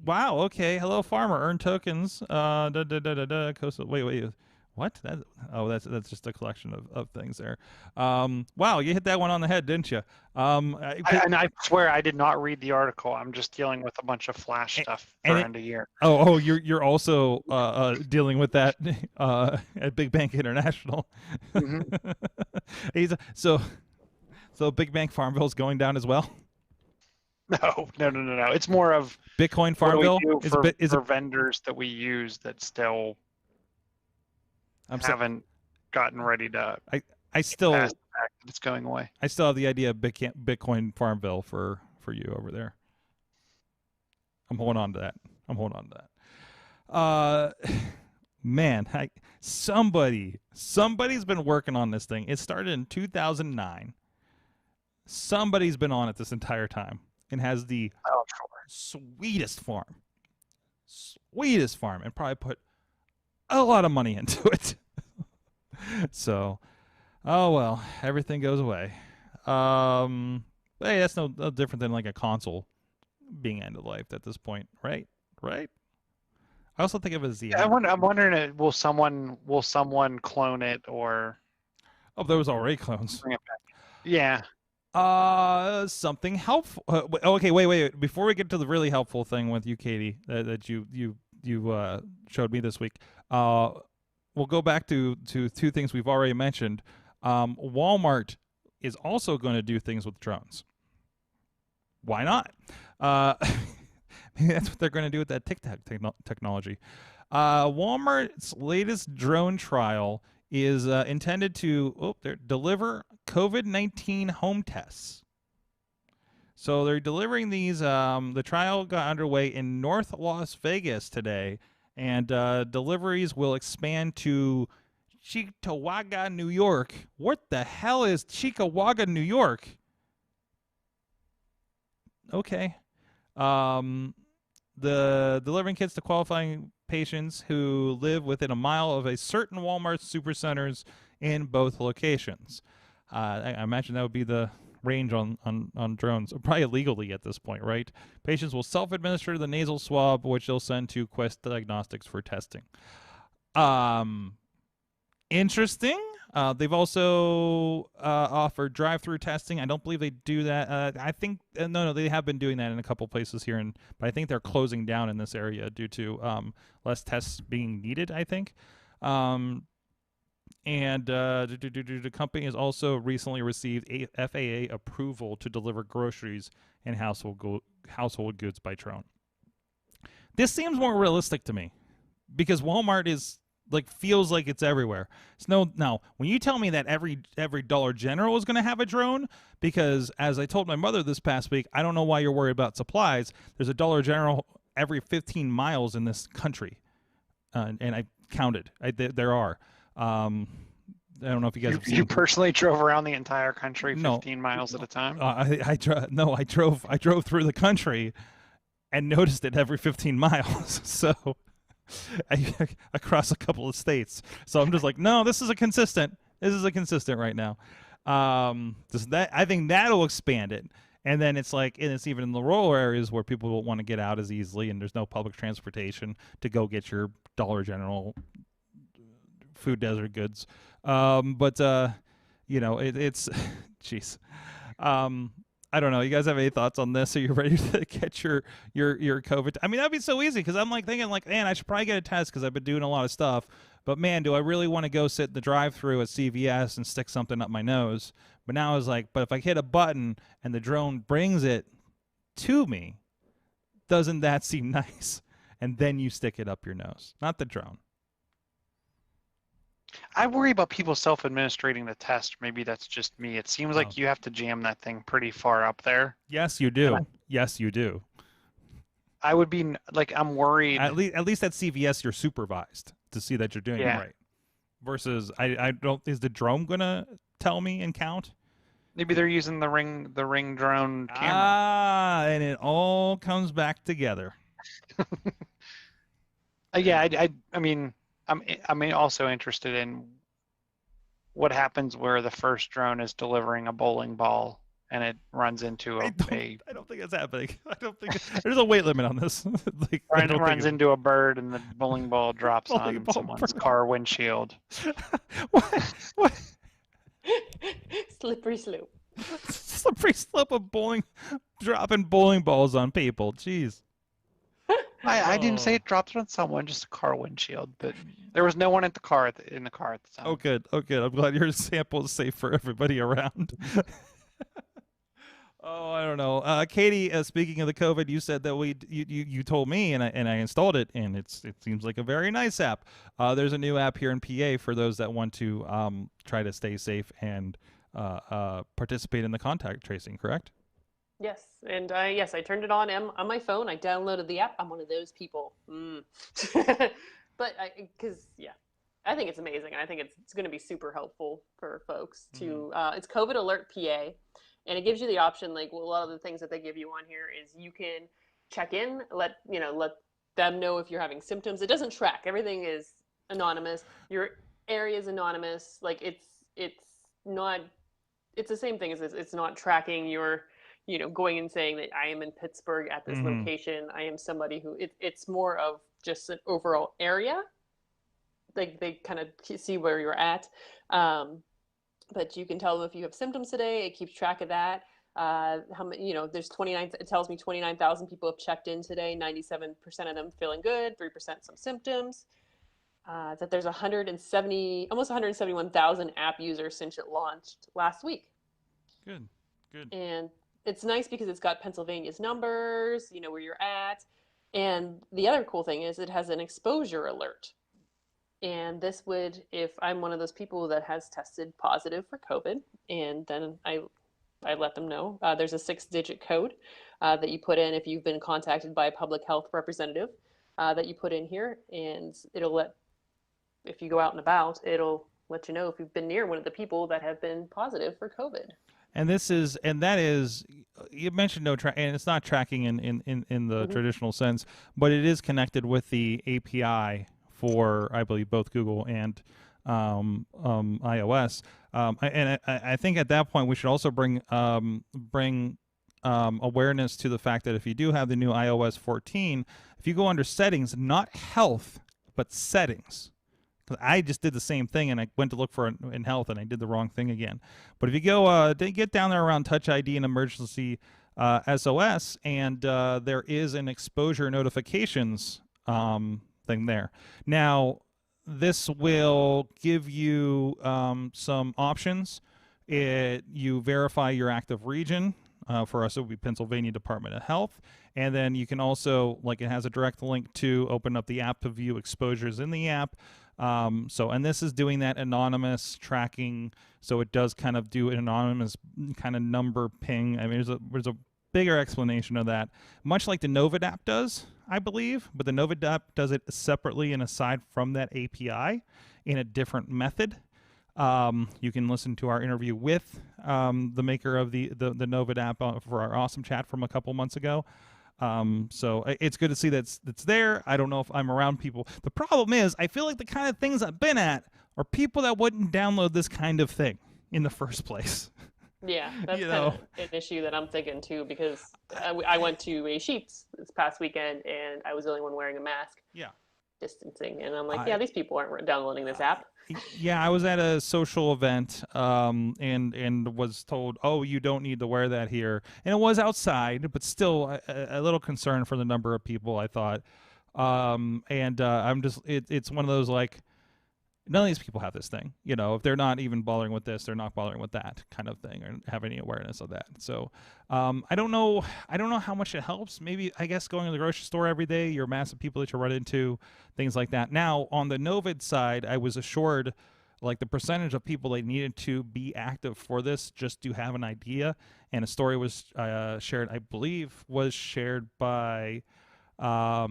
Wow. Okay. Hello, farmer. Earn tokens. Wait. What? That's just a collection of things there. Wow, you hit that one on the head, didn't you? And I swear I did not read the article. I'm just dealing with a bunch of Flash stuff for end of year. You're also dealing with that at Big Bank International. Mm-hmm. So Big Bank Farmville's going down as well. No. It's more of Bitcoin Farmville for vendors that we use that still haven't gotten ready to. I still. It's going away. I still have the idea of Bitcoin Farmville for you over there. I'm holding on to that. Man, somebody's been working on this thing. It started in 2009. Somebody's been on it this entire time and has the sweetest farm, and probably put a lot of money into it. So, oh well, everything goes away. Hey, that's no different than like a console being end of life at this point, right? I also think of it as the. I'm wondering, will someone clone it or? Oh, there was already clones. Bring it back. Yeah. Something helpful. Okay, wait. Before we get to the really helpful thing with you, Katie, that you showed me this week. We'll go back to two things we've already mentioned. Walmart is also going to do things with drones. Why not? Maybe that's what they're going to do with that TikTok technology. Walmart's latest drone trial is intended to deliver COVID-19 home tests. So they're delivering these. The trial got underway in North Las Vegas today, and deliveries will expand to Cheektowaga, New York. What the hell is Cheektowaga, New York? Okay. The delivering kits to qualifying patients who live within a mile of a certain Walmart supercenters in both locations. I imagine that would be the range on drones, probably illegally at this point, right? Patients will self-administer the nasal swab, which they'll send to Quest Diagnostics for testing. Interesting. They've also offered drive-through testing. I don't believe they do that. I think no, they have been doing that in a couple places here, but I think they're closing down in this area due to less tests being needed, I think. And the company has also recently received FAA approval to deliver groceries and household goods by drone. This seems more realistic to me because Walmart is feels like it's everywhere. Now, when you tell me that every Dollar General is going to have a drone, because as I told my mother this past week, I don't know why you're worried about supplies. There's a Dollar General every 15 miles in this country, and I counted. There are. I don't know if you guys have seen. You personally drove around the entire country 15 miles at a time? I drove through the country and noticed it every 15 miles. So across a couple of states. So I'm just like, no, this is a consistent right now. I think that'll expand it. And then it's even in the rural areas where people don't want to get out as easily and there's no public transportation to go get your Dollar General food desert goods. It's jeez. I don't know. You guys have any thoughts on this? Are you ready to get your COVID? I mean, that'd be so easy because I'm thinking man, I should probably get a test because I've been doing a lot of stuff. But man, do I really want to go sit in the drive-thru at CVS and stick something up my nose? But now it's but if I hit a button and the drone brings it to me, doesn't that seem nice? And then you stick it up your nose, not the drone. I worry about people self-administrating the test. Maybe that's just me. It seems like you have to jam that thing pretty far up there. Yes, you do. Yes, you do. I would be I'm worried. At least at CVS, you're supervised to see that you're doing it right. Versus, I don't. Is the drone gonna tell me and count? Maybe they're using the ring drone camera. And it all comes back together. Yeah, I mean, I'm also interested in what happens where the first drone is delivering a bowling ball and it runs into I don't think it's happening. I don't think there's a weight limit on this. Like, runs into a bird and the bowling ball drops Bowling on ball someone's bird. car windshield. What? Slippery slope. Slippery slope of dropping bowling balls on people. Jeez. I didn't say it dropped on someone, just a car windshield, but there was no one in the car at the time. Oh, good. Oh, good. I'm glad your sample is safe for everybody around. Oh, I don't know. Katie, speaking of the COVID, you said that you told me, and I installed it, and it seems like a very nice app. There's a new app here in PA for those that want to try to stay safe and participate in the contact tracing. Correct? Yes, and I turned it on my phone. I downloaded the app. I'm one of those people. But I think it's amazing. I think it's going to be super helpful for folks to. It's COVID Alert PA, and it gives you the option. Like, well, a lot of the things that they give you on here is you can check in, let them know if you're having symptoms. It doesn't track. Everything is anonymous. Your area is anonymous. Like it's not. It's the same thing as it's not tracking your. Going and saying that I am in Pittsburgh at this location. I am somebody who it's more of just an overall area. They kind of see where you're at. But you can tell them if you have symptoms today. It keeps track of that. How many, there's 29, it tells me 29,000 people have checked in today. 97% of them feeling good, 3% some symptoms. That there's almost 171,000 app users since it launched last week. Good. And it's nice because it's got Pennsylvania's numbers, where you're at. And the other cool thing is it has an exposure alert. And this would, if I'm one of those people that has tested positive for COVID, and then I let them know, there's a 6-digit code that you put in if you've been contacted by a public health representative that you put in here. And if you go out and about, it'll let you know if you've been near one of the people that have been positive for COVID. And that is, you mentioned and it's not tracking in the traditional sense, but it is connected with the API for, I believe, both Google and iOS. I think at that point we should also bring awareness to the fact that if you do have the new iOS 14, if you go under settings, not health, but settings. I just did the same thing, and I went to look for in health, and I did the wrong thing again. But if you go, get down there around Touch ID and Emergency SOS, and there is an exposure notifications thing there. Now, this will give you some options. You verify your active region. For us, it would be Pennsylvania Department of Health. And then you can also, it has a direct link to open up the app to view exposures in the app. And this is doing that anonymous tracking, so it does kind of do an anonymous kind of number ping. I mean, there's a bigger explanation of that, much like the Novid app does, I believe, but the Novid app does it separately and aside from that API in a different method. You can listen to our interview with the maker of the Novid app for our awesome chat from a couple months ago. So it's good to see that's there. I don't know if I'm around people. The problem is, I feel like the kind of things I've been at are people that wouldn't download this kind of thing in the first place. Yeah, that's kind of an issue that I'm thinking too, because I went to a Sheetz this past weekend and I was the only one wearing a mask. Yeah. Distancing, and I'm like, these people aren't downloading this app. Yeah, I was at a social event and was told, oh, you don't need to wear that here. And it was outside, but still a little concerned for the number of people, I thought. I'm just, it's one of those, none of these people have this thing. If they're not even bothering with this, they're not bothering with that kind of thing or have any awareness of that. So I don't know how much it helps. Maybe, I guess, going to the grocery store every day, you're massive people that you run into, things like that. Now, on the Novid side, I was assured the percentage of people that needed to be active for this just to have an idea. And a story was shared, I believe, was shared by Scott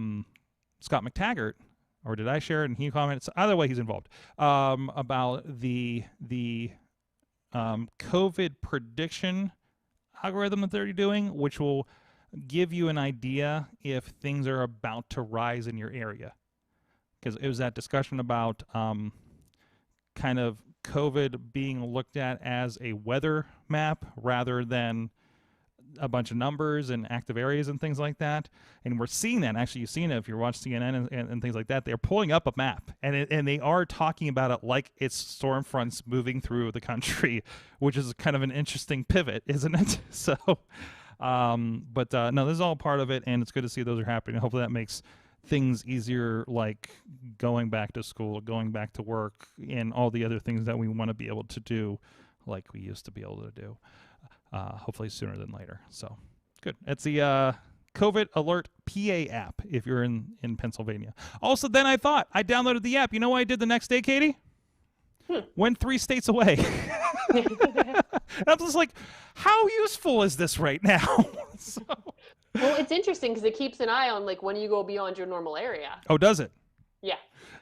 McTaggart. Or did I share it and he commented? Either way, he's involved. About the COVID prediction algorithm that they're doing, which will give you an idea if things are about to rise in your area. because it was that discussion about kind of COVID being looked at as a weather map rather than a bunch of numbers and active areas and things like that. And we're seeing that. Actually, you've seen it if you watch CNN and things like that. They're pulling up a map, and they are talking about it like it's storm fronts moving through the country, which is kind of an interesting pivot, isn't it? So, no, this is all part of it, and it's good to see those are happening. Hopefully that makes things easier, like going back to school, going back to work, and all the other things that we want to be able to do like we used to be able to do. Hopefully sooner than later. So good. It's the COVID Alert PA app if you're in Pennsylvania. Also, then I thought I downloaded the app. You know what I did the next day, Katie? Went 3 states away. And I'm just like, how useful is this right now? So, well, it's interesting because it keeps an eye on like when you go beyond your normal area. oh, does it? Yeah.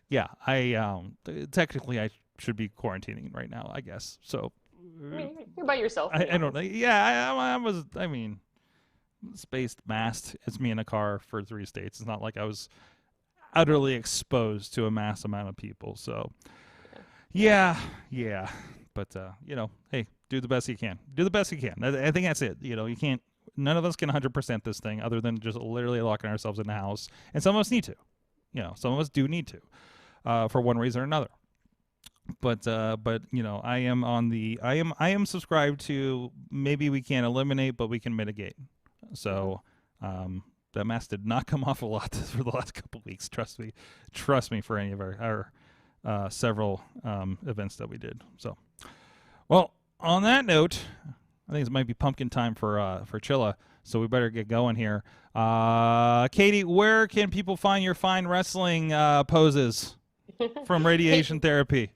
Yeah. I technically I should be quarantining right now, I guess. So. I mean, you're by yourself. I don't know. Yeah, I was. I mean, spaced masked. It's me in a car for 3 states. It's not like I was utterly exposed to a mass amount of people. So, yeah. But hey, do the best you can. Do the best you can. I think that's it. You can't. None of us can 100% this thing, other than just literally locking ourselves in the house. And some of us need to. Some of us do need to, for one reason or another. But I am on the I am subscribed to maybe we can't eliminate, but we can mitigate. So that mask did not come off a lot for the last couple of weeks. Trust me for any of our several events that we did. So, well, on that note, I think it might be pumpkin time for Chilla. So we better get going here. Katie, where can people find your fine wrestling poses from radiation therapy?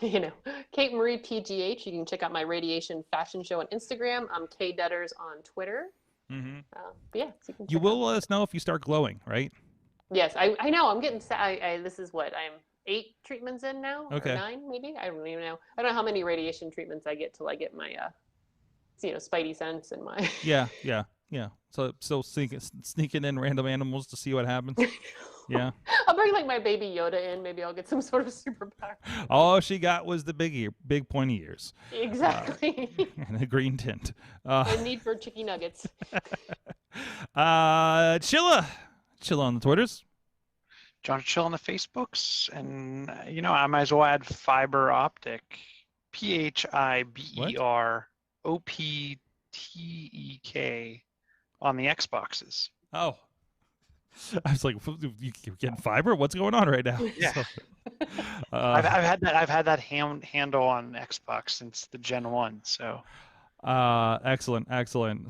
Kate Marie PGH. You can check out my radiation fashion show on Instagram. I'm K Dudders on Twitter. Mm-hmm. But yeah, so you will let us know if you start glowing, right? Yes, I know. I'm getting. This is what I'm 8 treatments in now. Okay. Or 9 maybe. I don't even know. I don't know how many radiation treatments I get till I get my spidey sense and my. Yeah. So still sneaking in random animals to see what happens. Yeah. I'll bring like my baby Yoda in. Maybe I'll get some sort of superpower. All she got was the big pointy ears. Exactly. And a green tint. And need for chicky nuggets. Chilla on the Twitters. John Chill on the Facebooks, and I might as well add fiber optic, PHIBEROPTEK on the Xboxes. Oh. I was like, you're getting fiber? What's going on right now? Yeah. So, I've had that handle on Xbox since the Gen 1. So. Excellent.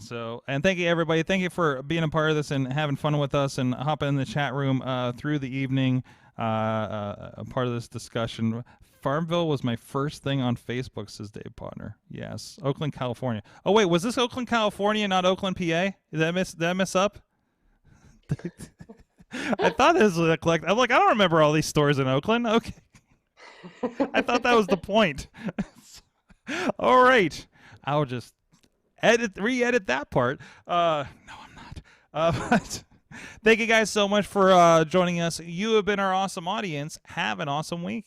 So, and thank you everybody. Thank you for being a part of this and having fun with us and hopping in the chat room through the evening. A part of this discussion. Farmville was my first thing on Facebook, says Dave Potner. Yes, Oakland, California. Oh wait, was this Oakland, California, not Oakland, PA? Did I mess up? I thought this was a collect. I'm like, I don't remember all these stores in Oakland. Okay. I thought that was the point. All right. I'll just re-edit that part. No, I'm not. But thank you guys so much for joining us. You have been our awesome audience. Have an awesome week.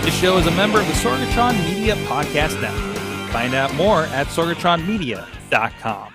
This show is a member of the Sorgatron Media Podcast Network. Find out more at sorgatronmedia.com.